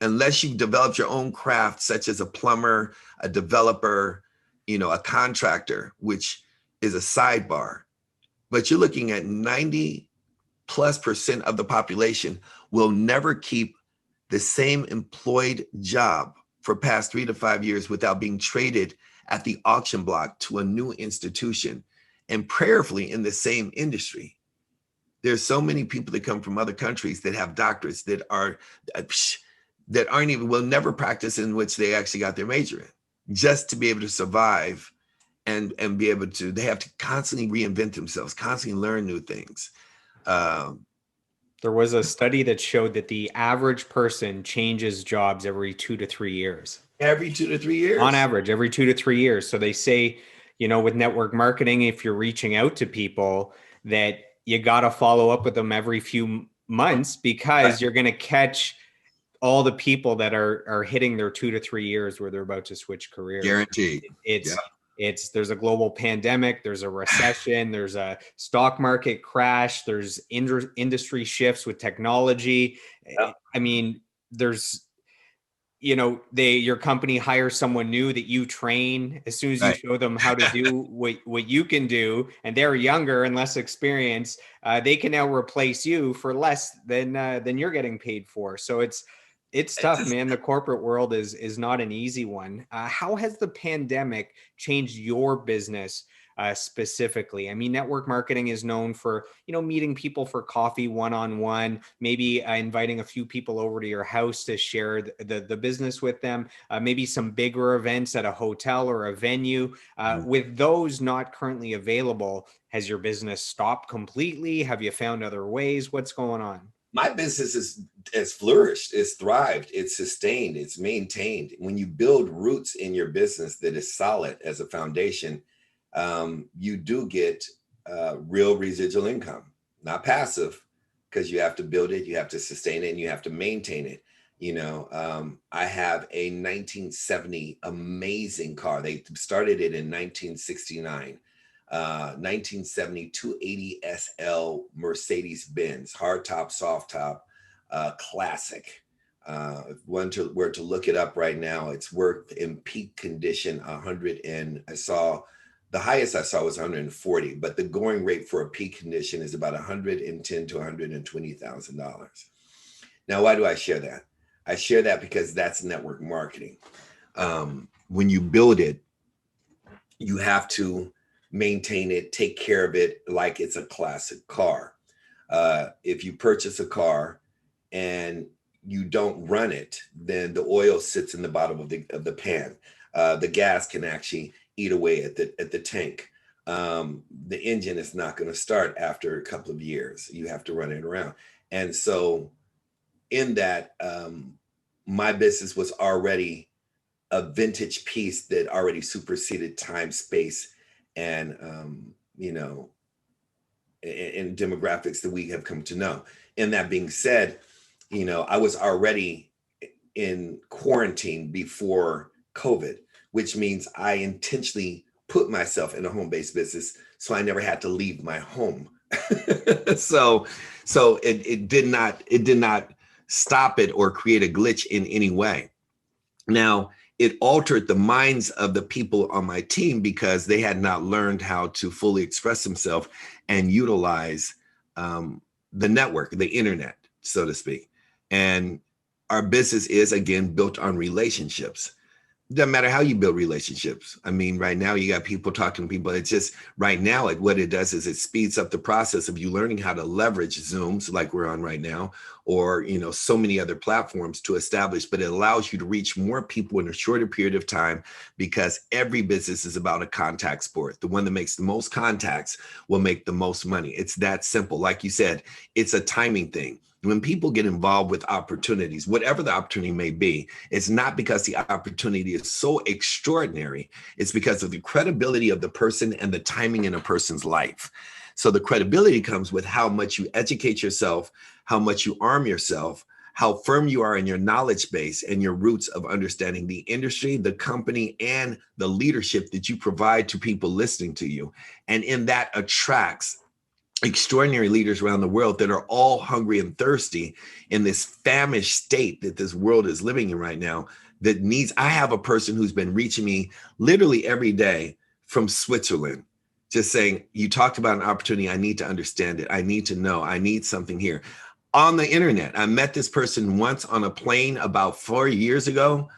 unless you've developed your own craft, such as a plumber, a developer, a contractor, which is a sidebar, but you're looking at 90+% of the population will never keep the same employed job for past 3 to 5 years without being traded at the auction block to a new institution, and prayerfully in the same industry. There's so many people that come from other countries that have doctorates that will never practice in which they actually got their major in, just to be able to survive and be able to, they have to constantly reinvent themselves, constantly learn new things. There was a study that showed that the average person changes jobs every 2 to 3 years. Every 2 to 3 years? On average, every 2 to 3 years. So they say, with network marketing, if you're reaching out to people, that you got to follow up with them every few months, because you're going to catch all the people that are hitting their 2 to 3 years where they're about to switch careers. Guaranteed. There's a global pandemic, there's a recession, there's a stock market crash, there's industry shifts with technology. Yeah. I mean, there's, your company hires someone new that you train. As soon as you show them how to do what you can do, and they're younger and less experienced, they can now replace you for less than you're getting paid for. So it's tough, man. The corporate world is not an easy one. How has the pandemic changed your business specifically? I mean, network marketing is known for, meeting people for coffee one-on-one, maybe inviting a few people over to your house to share the business with them, maybe some bigger events at a hotel or a venue. With those not currently available, has your business stopped completely? Have you found other ways? What's going on? My business has flourished, it's thrived, it's sustained, it's maintained. When you build roots in your business that is solid as a foundation, you do get real residual income, not passive, because you have to build it, you have to sustain it, and you have to maintain it. I have a 1970 amazing car. They started it in 1969. 1970 280 SL Mercedes-Benz, hard top, soft top, classic. If one were to look it up right now, it's worth in peak condition the highest I saw was 140, but the going rate for a peak condition is about $110,000 to $120,000. Now, why do I share that? I share that because that's network marketing. When you build it, you have to maintain it, take care of it like it's a classic car. If you purchase a car and you don't run it, then the oil sits in the bottom of the pan. The gas can actually eat away at the tank. The engine is not going to start after a couple of years. You have to run it around. And so in that, my business was already a vintage piece that already superseded time, space, and in demographics that we have come to know. And that being said, I was already in quarantine before COVID, which means I intentionally put myself in a home-based business so I never had to leave my home. So it did not stop it or create a glitch in any way. Now, it altered the minds of the people on my team because they had not learned how to fully express themselves and utilize the network, the internet, so to speak. And our business is, again, built on relationships. Doesn't matter how you build relationships. I mean, right now you got people talking to people. It's just right now, what it does is it speeds up the process of you learning how to leverage Zooms like we're on right now, or, you know, so many other platforms to establish, but it allows you to reach more people in a shorter period of time because every business is about a contact sport. The one that makes the most contacts will make the most money. It's that simple. Like you said, it's a timing thing. When people get involved with opportunities, whatever the opportunity may be, it's not because the opportunity is so extraordinary. It's because of the credibility of the person and the timing in a person's life. So the credibility comes with how much you educate yourself, how much you arm yourself, how firm you are in your knowledge base and your roots of understanding the industry, the company, and the leadership that you provide to people listening to you. And in that attracts extraordinary leaders around the world that are all hungry and thirsty in this famished state that this world is living in right now that needs. I have a person who's been reaching me literally every day from Switzerland, just saying, you talked about an opportunity. I need to understand it. I need to know. I need something here. On the internet, I met this person once on a plane about 4 years ago,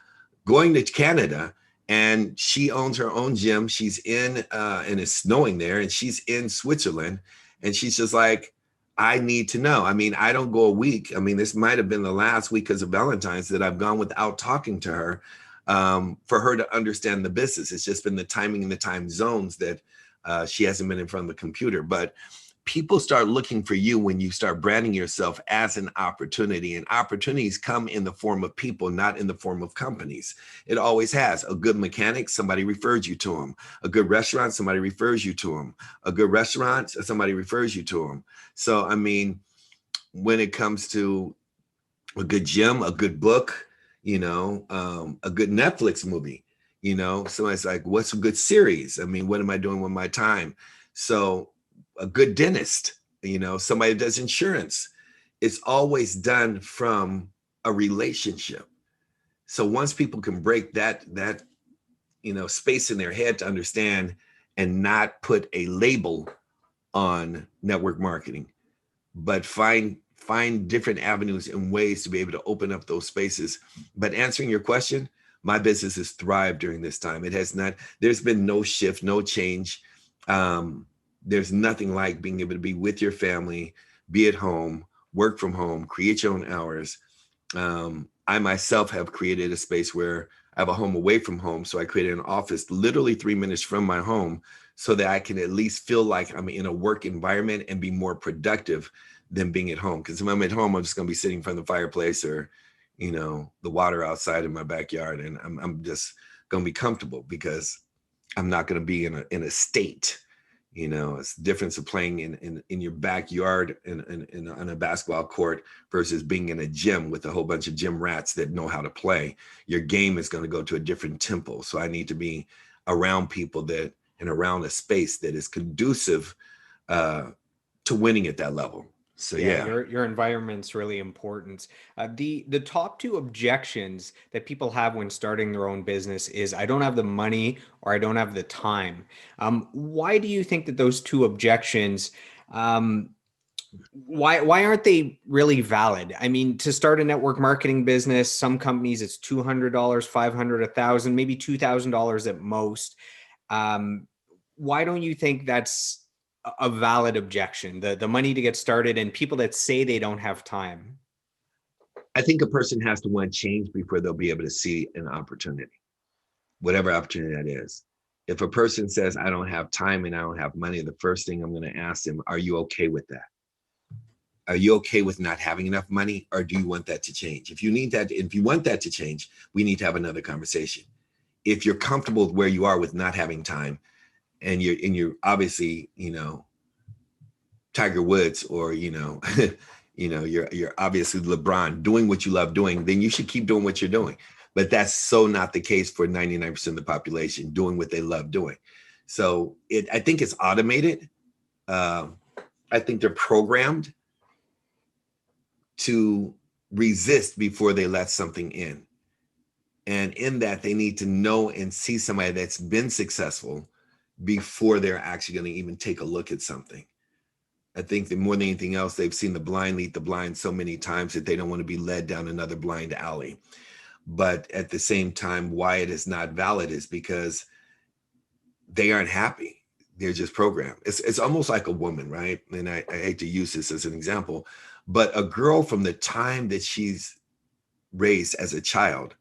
going to Canada. And she owns her own gym. She's in, and it's snowing there, and she's in Switzerland. And she's just like, I need to know. I mean, I don't go a week. I mean, this might have been the last week because of Valentine's that I've gone without talking to her for her to understand the business. It's just been the timing and the time zones that she hasn't been in front of the computer. But people start looking for you when you start branding yourself as an opportunity, and opportunities come in the form of people, not in the form of companies. It always has. A good mechanic, somebody refers you to him. A good restaurant, somebody refers you to him. A good restaurant, somebody refers you to him. So, I mean, when it comes to a good gym, a good book, you know, a good Netflix movie, you know, somebody's like, what's a good series? I mean, what am I doing with my time? So a good dentist, you know, somebody that does insurance. It's always done from a relationship. So once people can break that, you know, space in their head to understand and not put a label on network marketing, but find different avenues and ways to be able to open up those spaces. But answering your question, my business has thrived during this time. It has not, there's been no shift, no change. There's nothing like being able to be with your family, be at home, work from home, create your own hours. I myself have created a space where I have a home away from home. So I created an office literally 3 minutes from my home so that I can at least feel like I'm in a work environment and be more productive than being at home. Because if I'm at home, I'm just going to be sitting in front of the fireplace or, you know, the water outside in my backyard. And I'm just going to be comfortable because I'm not going to be in a state. You know, it's the difference of playing in your backyard on a basketball court versus being in a gym with a whole bunch of gym rats that know how to play. Your game is going to go to a different tempo. So I need to be around people that and around a space that is conducive to winning at that level. So yeah. Your environment's really important. The top two objections that people have when starting their own business is I don't have the money or I don't have the time. Why do you think that those two objections, why aren't they really valid? I mean, to start a network marketing business, some companies it's $200, $500, $1,000, maybe $2,000 at most. Why don't you think that's a valid objection? The money to get started and people that say they don't have time. I think a person has to want change before they'll be able to see an opportunity, whatever opportunity that is. If a person says, I don't have time and I don't have money, the first thing I'm going to ask them, are you okay with that? Are you okay with not having enough money, or do you want that to change? If you want that to change, we need to have another conversation. If you're comfortable with where you are with not having time, and you're obviously, you know, Tiger Woods, or you know, you're obviously LeBron doing what you love doing, then you should keep doing what you're doing. But that's so not the case for 99% of the population doing what they love doing. So I think it's automated. I think they're programmed to resist before they let something in. And in that, they need to know and see somebody that's been successful before they're actually going to even take a look at something. I think that more than anything else, they've seen the blind lead the blind so many times that they don't want to be led down another blind alley. But at the same time, why it is not valid is because they aren't happy. They're just programmed. It's almost like a woman, right? And I hate to use this as an example, but a girl from the time that she's raised as a child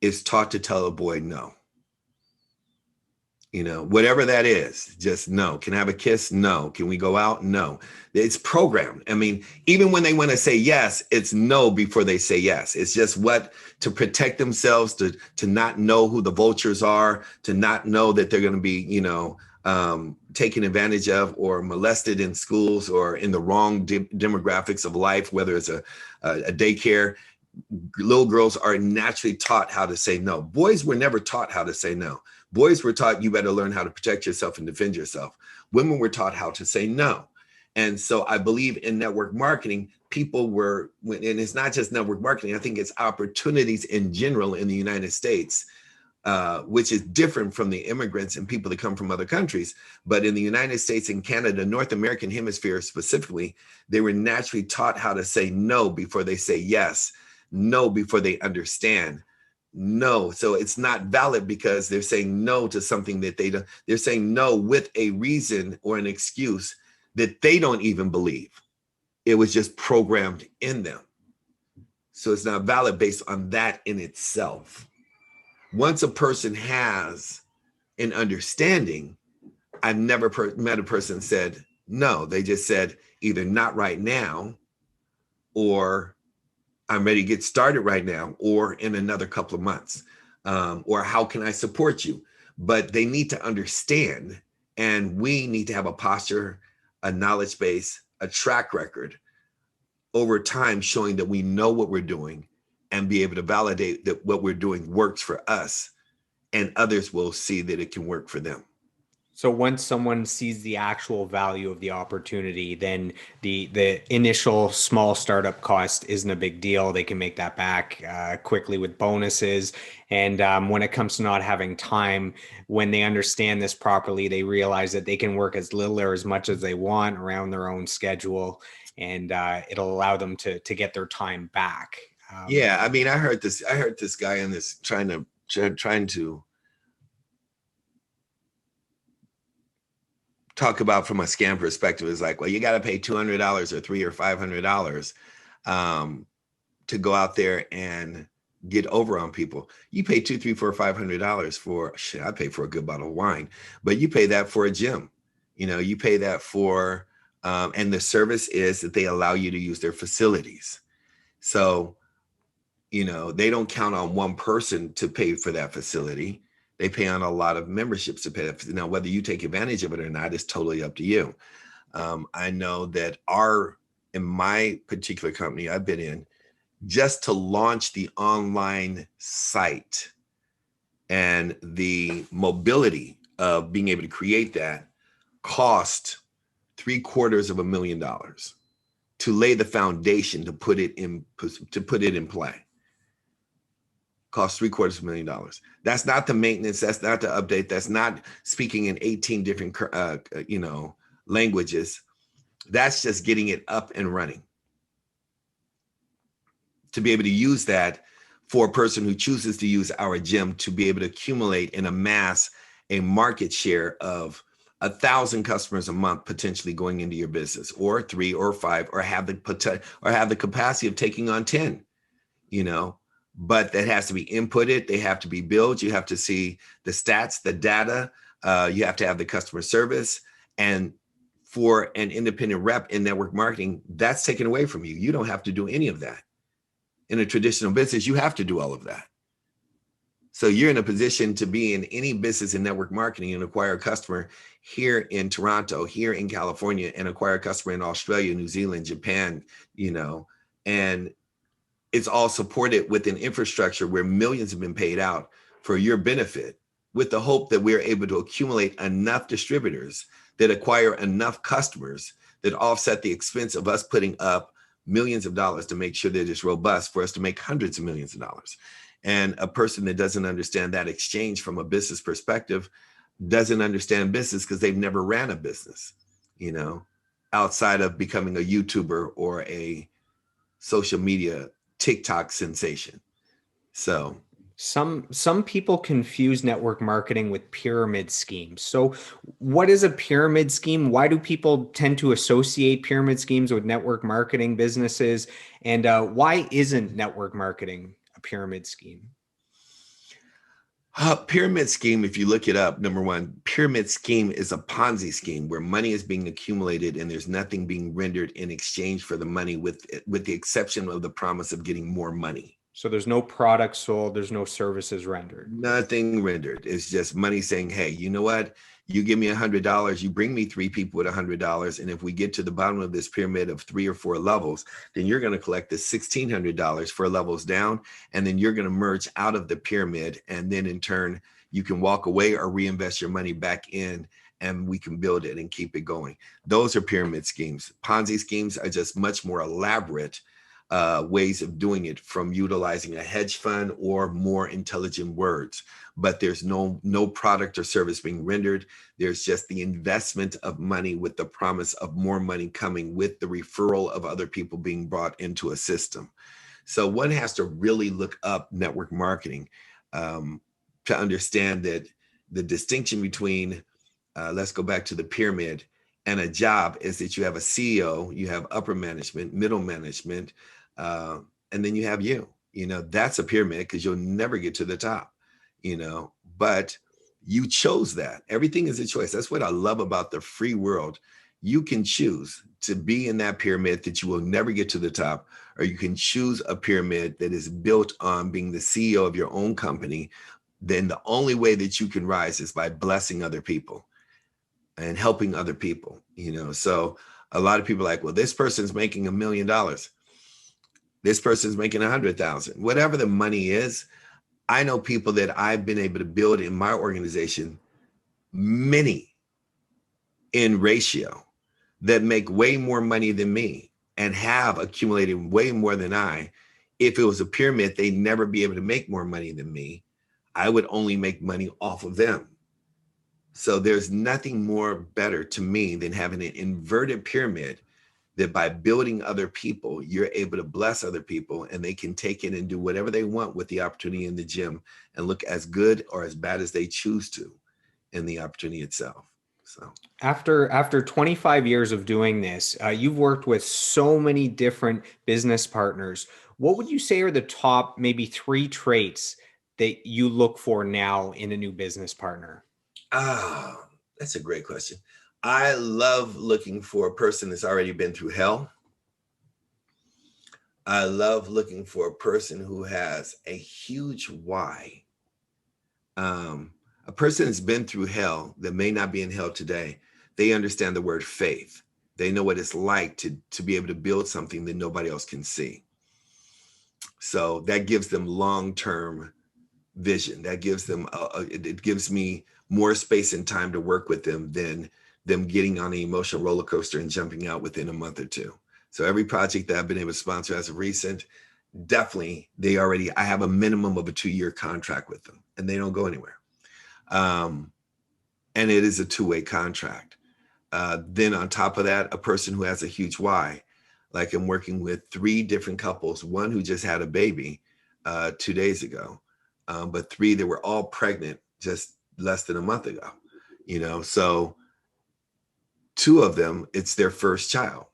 is taught to tell a boy no. You know, whatever that is, just no. Can I have a kiss? No. Can we go out? No. It's programmed. I mean, even when they want to say yes, it's no before they say yes. It's just what, to protect themselves, to not know who the vultures are, to not know that they're going to be, you know, taken advantage of or molested in schools or in the wrong demographics of life, whether it's a daycare. Little girls are naturally taught how to say no. Boys were never taught how to say no. Boys were taught you better learn how to protect yourself and defend yourself. Women were taught how to say no. And so I believe in network marketing, people were, and it's not just network marketing, I think it's opportunities in general in the United States, which is different from the immigrants and people that come from other countries. But in the United States and Canada, North American hemisphere specifically, they were naturally taught how to say no before they say yes, no before they understand. No. So it's not valid because they're saying no to something that they don't, they're saying no with a reason or an excuse that they don't even believe. It was just programmed in them. So it's not valid based on that in itself. Once a person has an understanding, I've never met a person said no. They just said either not right now, or I'm ready to get started right now, or in another couple of months, or how can I support you? But they need to understand, and we need to have a posture, a knowledge base, a track record over time showing that we know what we're doing and be able to validate that what we're doing works for us, and others will see that it can work for them. So once someone sees the actual value of the opportunity, then the initial small startup cost isn't a big deal. They can make that back quickly with bonuses. And when it comes to not having time, when they understand this properly, they realize that they can work as little or as much as they want around their own schedule, and it'll allow them to get their time back. Yeah, I mean, I heard this guy in this trying to talk about from a scam perspective is like, well, you got to pay $200 or $300 or $500 to go out there and get over on people. You pay $200, $300, $400, $500 for shit. I pay for a good bottle of wine, but you pay that for a gym. You know, you pay that for, and the service is that they allow you to use their facilities. So, you know, they don't count on one person to pay for that facility. They pay on a lot of memberships to pay that. Now, whether you take advantage of it or not is totally up to you. I know that in my particular company I've been in, just to launch the online site and the mobility of being able to create that cost $750,000 to lay the foundation to put it in play. Cost $750,000. That's not the maintenance. That's not the update. That's not speaking in 18 different, languages. That's just getting it up and running. To be able to use that for a person who chooses to use our gym to be able to accumulate and amass a market share of 1,000 customers a month potentially going into your business, or 3 or 5, or have the capacity of taking on 10, but that has to be inputted. They have to be built. You have to see the stats, the data. You have to have the customer service. And for an independent rep in network marketing, that's taken away from you. You don't have to do any of that. In a traditional business, you have to do all of that. So you're in a position to be in any business in network marketing and acquire a customer here in Toronto, here in California, and acquire a customer in Australia, New Zealand, Japan, and it's all supported with an infrastructure where millions have been paid out for your benefit, with the hope that we're able to accumulate enough distributors that acquire enough customers that offset the expense of us putting up millions of dollars to make sure that it's robust for us to make hundreds of millions of dollars. And a person that doesn't understand that exchange from a business perspective doesn't understand business because they've never ran a business, outside of becoming a YouTuber or a social media TikTok sensation. So some people confuse network marketing with pyramid schemes. So what is a pyramid scheme? Why do people tend to associate pyramid schemes with network marketing businesses? And why isn't network marketing a pyramid scheme? Pyramid scheme, if you look it up, number one, pyramid scheme is a Ponzi scheme where money is being accumulated and there's nothing being rendered in exchange for the money, with the exception of the promise of getting more money. So there's no product sold, there's no services rendered. Nothing rendered. It's just money saying, hey, you know what? You give me $100, you bring me 3 people with $100. And if we get to the bottom of this pyramid of 3 or 4 levels, then you're going to collect the $1,600 for levels down. And then you're going to merge out of the pyramid. And then in turn, you can walk away or reinvest your money back in, and we can build it and keep it going. Those are pyramid schemes. Ponzi schemes are just much more elaborate ways of doing it, from utilizing a hedge fund or more intelligent words. But there's no product or service being rendered. There's just the investment of money with the promise of more money coming with the referral of other people being brought into a system. So one has to really look up network marketing to understand that the distinction between, let's go back to the pyramid, and a job is that you have a CEO, you have upper management, middle management, and then you have you. That's a pyramid because you'll never get to the top, but you chose that. Everything is a choice. That's what I love about the free world. You can choose to be in that pyramid that you will never get to the top, or you can choose a pyramid that is built on being the CEO of your own company. Then the only way that you can rise is by blessing other people and helping other people, So a lot of people are like, well, this person's making $1 million. This person's making 100,000, whatever the money is. I know people that I've been able to build in my organization, many in ratio, that make way more money than me and have accumulated way more than I. If it was a pyramid, they'd never be able to make more money than me. I would only make money off of them. So there's nothing more better to me than having an inverted pyramid, that by building other people, you're able to bless other people, and they can take it and do whatever they want with the opportunity in the gym and look as good or as bad as they choose to in the opportunity itself. So After 25 years of doing this, you've worked with so many different business partners. What would you say are the top maybe 3 traits that you look for now in a new business partner? That's a great question. I love looking for a person that's already been through hell. I love looking for a person who has a huge why. A person that's been through hell that may not be in hell today, they understand the word faith. They know what it's like to be able to build something that nobody else can see. So that gives them long-term vision. That gives them, it gives me more space and time to work with them than them getting on an emotional roller coaster and jumping out within a month or two. So every project that I've been able to sponsor as of recent, definitely I have a minimum of a 2-year contract with them, and they don't go anywhere. And it is a 2-way contract. Then on top of that, a person who has a huge why. Like, I'm working with 3 different couples, one who just had a baby 2 days ago, but 3 that were all pregnant just less than a month ago, so 2 of them, it's their first child,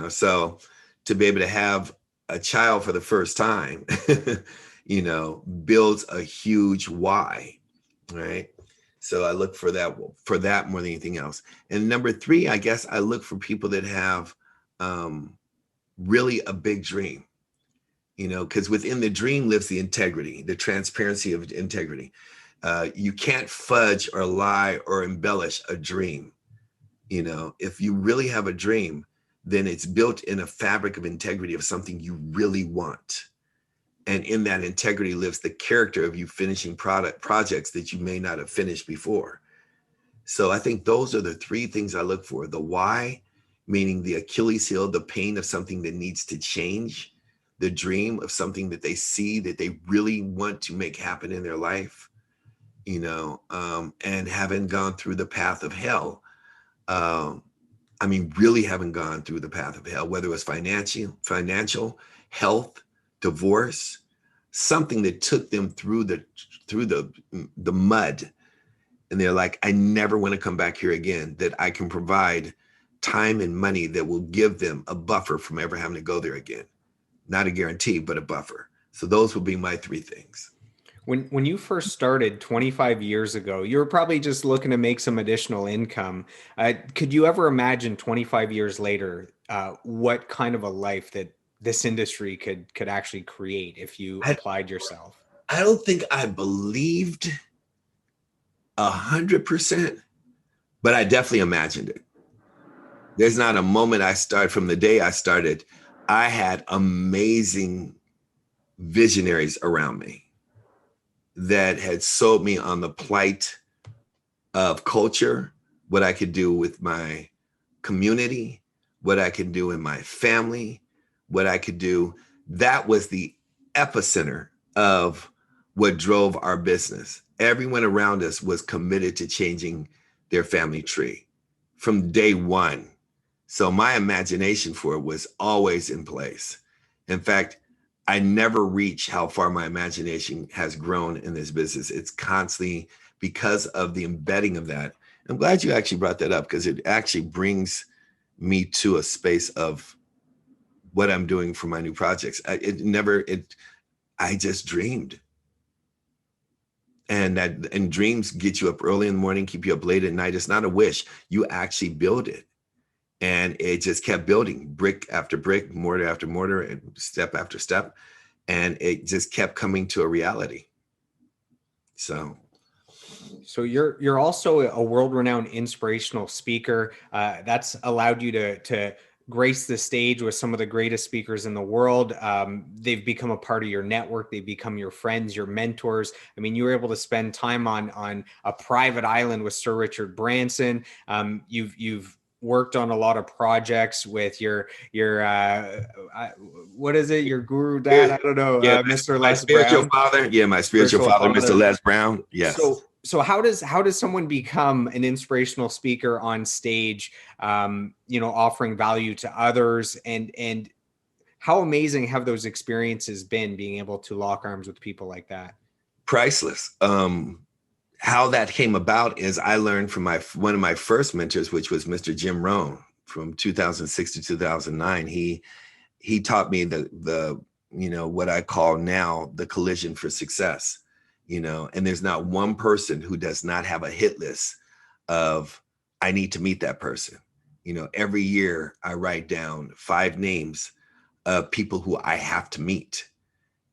so to be able to have a child for the first time, builds a huge why, right? So I look for that more than anything else. And number 3, I guess I look for people that have really a big dream, because within the dream lives the integrity, the transparency of integrity. You can't fudge or lie or embellish a dream. If you really have a dream, then it's built in a fabric of integrity of something you really want. And in that integrity lives the character of you finishing projects that you may not have finished before. So I think those are the 3 things I look for. The why, meaning the Achilles heel, the pain of something that needs to change. the dream of something that they see that they really want to make happen in their life, and haven't gone through the path of hell. Um, I mean, really haven't gone through the path of hell, whether it was financial, health, divorce, something that took them through the mud. And they're like, I never want to come back here again, that I can provide time and money that will give them a buffer from ever having to go there again. Not a guarantee, but a buffer. So those would be my three things. When you first started 25 years ago, you were probably just looking to make some additional income. Could you ever imagine 25 years later what kind of a life that this industry could actually create if you I, applied yourself? I don't think I believed 100%, but I definitely imagined it. There's not a moment from the day I started, I had amazing visionaries around me that had sold me on the plight of culture, what I could do with my community, what I could do in my family, what I could do. That was the epicenter of what drove our business. Everyone around us was committed to changing their family tree from day one. So my imagination for it was always in place. In fact, I never reach how far my imagination has grown in this business. It's constantly because of the embedding of that. I'm glad you actually brought that up, because it actually brings me to a space of what I'm doing for my new projects. I just dreamed. And dreams get you up early in the morning, keep you up late at night. It's not a wish. You actually build it. And it just kept building, brick after brick, mortar after mortar, and step after step. And it just kept coming to a reality. So you're also a world-renowned inspirational speaker. That's allowed you to grace the stage with some of the greatest speakers in the world. They've become a part of your network. They've become your friends, your mentors. I mean, you were able to spend time on a private island with Sir Richard Branson. You've worked on a lot of projects with your what is it, your guru dad? I don't know. Yeah, Mr. my Les spiritual Brown. father. Yeah, my spiritual father, Mr. Les Brown. Yes. So how does someone become an inspirational speaker on stage, offering value to others, and how amazing have those experiences been, being able to lock arms with people like that? Priceless. How that came about is I learned from one of my first mentors, which was Mr. Jim Rohn from 2006 to 2009. He taught me the what I call now the collision for success. And there's not one person who does not have a hit list of, I need to meet that person. Every year I write down 5 names of people who I have to meet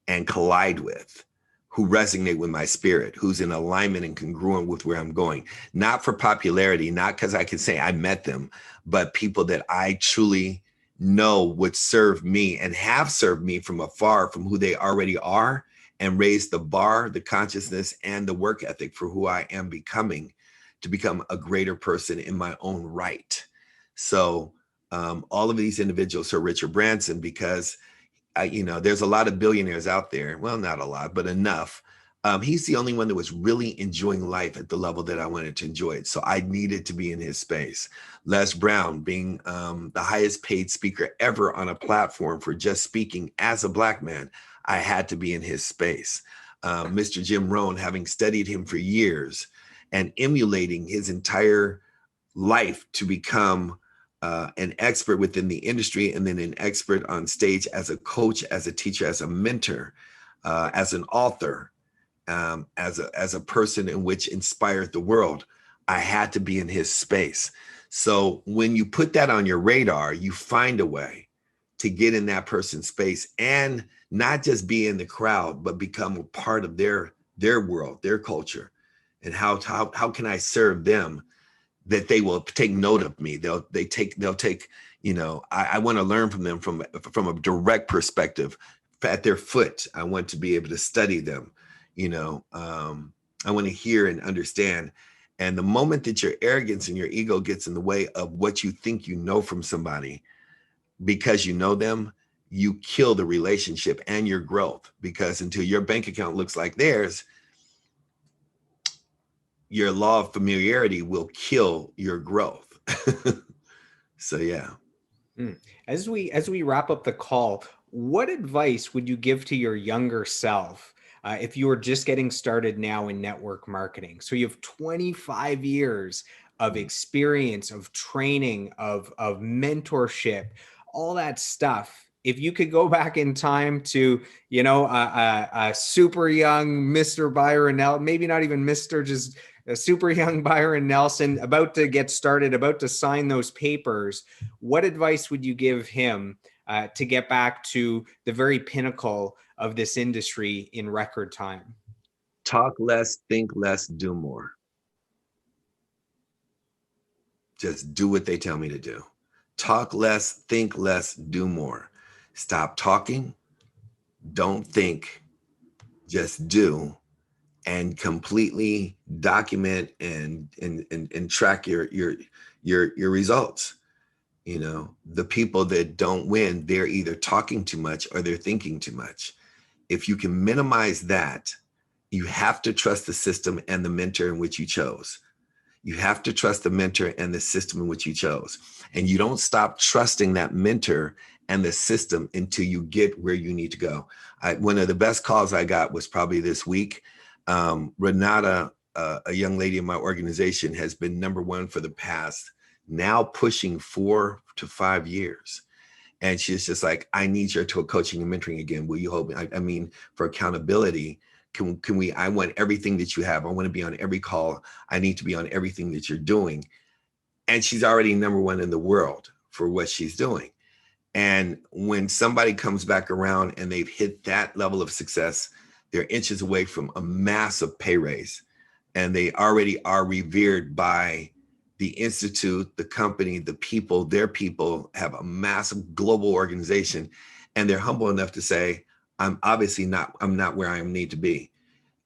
and collide with, who resonate with my spirit, who's in alignment and congruent with where I'm going. Not for popularity, not because I can say I met them, but people that I truly know would serve me and have served me from afar, from who they already are, and raise the bar, the consciousness, and the work ethic for who I am becoming, to become a greater person in my own right. So all of these individuals, Sir Richard Branson, because there's a lot of billionaires out there. Well, not a lot, but enough. He's the only one that was really enjoying life at the level that I wanted to enjoy it. So I needed to be in his space. Les Brown, being the highest paid speaker ever on a platform for just speaking as a Black man, I had to be in his space. Mr. Jim Rohn, having studied him for years and emulating his entire life to become an expert within the industry, and then an expert on stage as a coach, as a teacher, as a mentor, as an author, as a person in which inspired the world. I had to be in his space. So when you put that on your radar, you find a way to get in that person's space and not just be in the crowd, but become a part of their world, their culture. And how can I serve them that they will take note of me? They'll take, I want to learn from them from a direct perspective. At their foot, I want to be able to study them. I want to hear and understand. And the moment that your arrogance and your ego gets in the way of what you think you know from somebody, because you know them, you kill the relationship and your growth, because until your bank account looks like theirs, your law of familiarity will kill your growth. So yeah. As we wrap up the call, what advice would you give to your younger self if you were just getting started now in network marketing? So you have 25 years of experience, of training, of mentorship, all that stuff. If you could go back in time to, a super young Mr. Byron, now maybe not even Mr., just a super young Byron Nelson, about to get started, about to sign those papers, what advice would you give him to get back to the very pinnacle of this industry in record time? Talk less, think less, do more. Just do what they tell me to do. Talk less, think less, do more. Stop talking, don't think, just do, and completely document and track your results. The people that don't win, they're either talking too much or they're thinking too much. If you can minimize that, you have to trust the system and the mentor in which you chose. You have to trust the mentor and the system in which you chose. And you don't stop trusting that mentor and the system until you get where you need to go. One of the best calls I got was probably this week. Renata, a young lady in my organization, has been #1 for the past, now pushing 4 to 5 years. And she's just like, I need your coaching and mentoring again. Will you hold me? I mean, for accountability, can we, I want everything that you have. I want to be on every call. I need to be on everything that you're doing. And she's already #1 in the world for what she's doing. And when somebody comes back around and they've hit that level of success, they're inches away from a massive pay raise. And they already are revered by the institute, the company, the people. Their people have a massive global organization, and they're humble enough to say, I'm not where I need to be.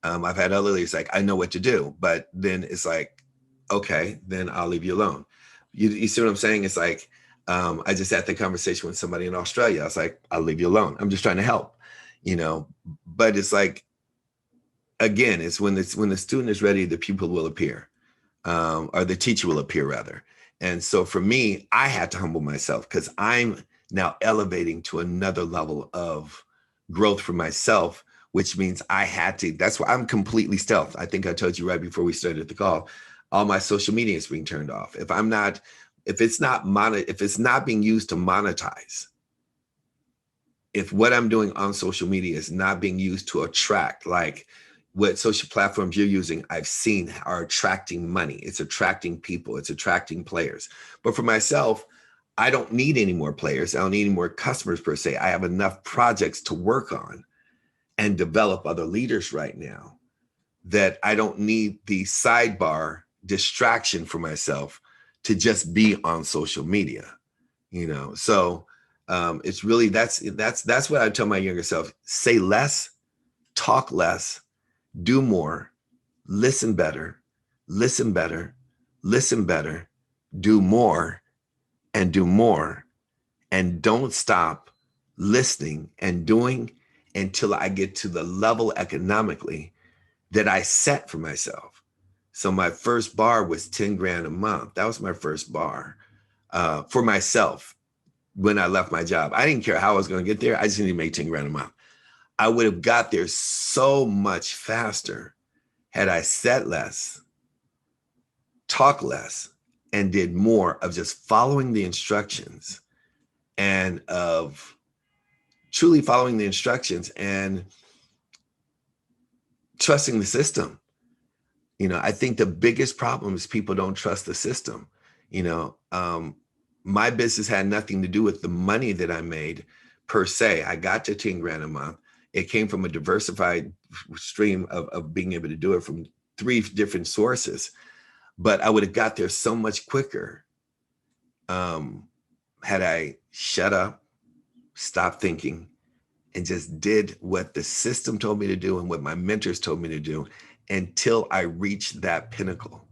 I've had other leaders like, I know what to do, but then it's like, okay, then I'll leave you alone. You see what I'm saying? It's like, I just had the conversation with somebody in Australia. I was like, I'll leave you alone. I'm just trying to help, but it's like, again, it's when the student is ready, the pupil will appear, or the teacher will appear rather. And so for me, I had to humble myself because I'm now elevating to another level of growth for myself, which means I had to, that's why I'm completely stealth. I think I told you right before we started the call, all my social media is being turned off. If it's not being used to monetize, if what I'm doing on social media is not being used to attract, like what social platforms you're using, I've seen are attracting money. It's attracting people. It's attracting players. But for myself, I don't need any more players. I don't need any more customers per se. I have enough projects to work on and develop other leaders right now that I don't need the sidebar distraction for myself to just be on social media, So it's really, that's what I tell my younger self: say less, talk less, do more, listen better, listen better, listen better, do more, and don't stop listening and doing until I get to the level economically that I set for myself. So my first bar was 10 grand a month. That was my first bar for myself when I left my job. I didn't care how I was going to get there. I just needed to make 10 grand a month. I would have got there so much faster had I said less, talk less, and did more of just following the instructions and of truly following the instructions and trusting the system. I think the biggest problem is people don't trust the system. My business had nothing to do with the money that I made per se. I got to 10 grand a month. It came from a diversified stream of being able to do it from 3 different sources. But I would have got there so much quicker had I shut up, stopped thinking, and just did what the system told me to do and what my mentors told me to do until I reached that pinnacle.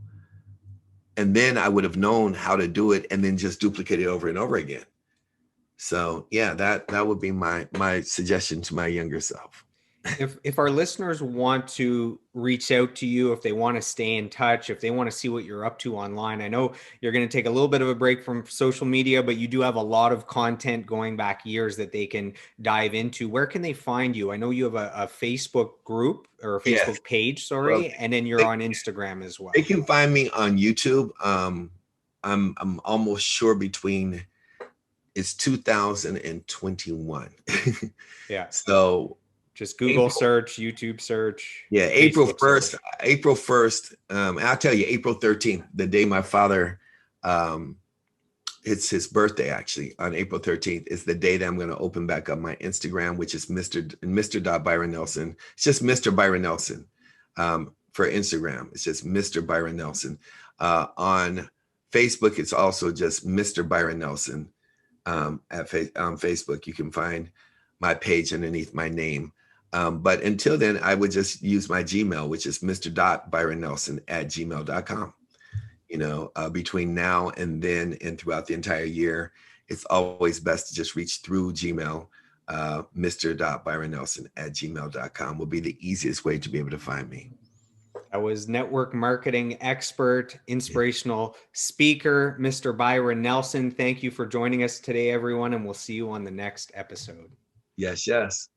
And then I would have known how to do it and then just duplicate it over and over again. So yeah, that would be my suggestion to my younger self. If our listeners want to reach out to you, if they want to stay in touch, if they want to see what you're up to online, I know you're going to take a little bit of a break from social media, but you do have a lot of content going back years that they can dive into. Where can they find you? I know you have a Facebook group or a Yes. Facebook page, Well, sorry, and then you're they, on Instagram as they well. can find me on YouTube. I'm almost sure between it's 2021. Yeah. So Just Google April, search, YouTube search, yeah, April Facebook 1st, search. April 1st, I'll tell you, April 13th, the day my father, um, it's his birthday actually, on April 13th is the day that I'm going to open back up my Instagram, which is Mr. Byron Nelson. It's just Mr. Byron Nelson. For Instagram, it's just Mr. Byron Nelson. On Facebook, it's also just Mr. Byron Nelson. On Facebook, you can find my page underneath my name. But until then, I would just use my Gmail, which is mr.byronnelson@gmail.com. Between now and then and throughout the entire year, it's always best to just reach through Gmail. Mr.byronnelson@gmail.com will be the easiest way to be able to find me. That was network marketing expert, inspirational speaker, Mr. Byron Nelson. Thank you for joining us today, everyone, and we'll see you on the next episode. Yes, yes.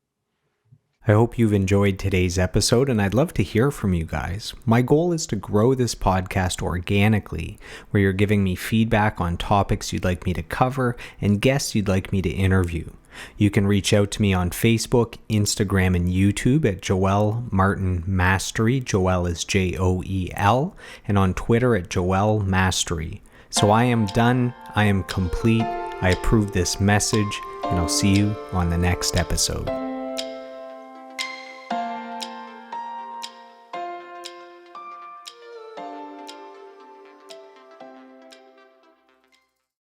I hope you've enjoyed today's episode, and I'd love to hear from you guys. My goal is to grow this podcast organically, where you're giving me feedback on topics you'd like me to cover and guests you'd like me to interview. You can reach out to me on Facebook, Instagram, and YouTube at Joel Martin Mastery. Joel is Joel, and on Twitter at Joel Mastery. So I am done. I am complete. I approve this message, and I'll see you on the next episode.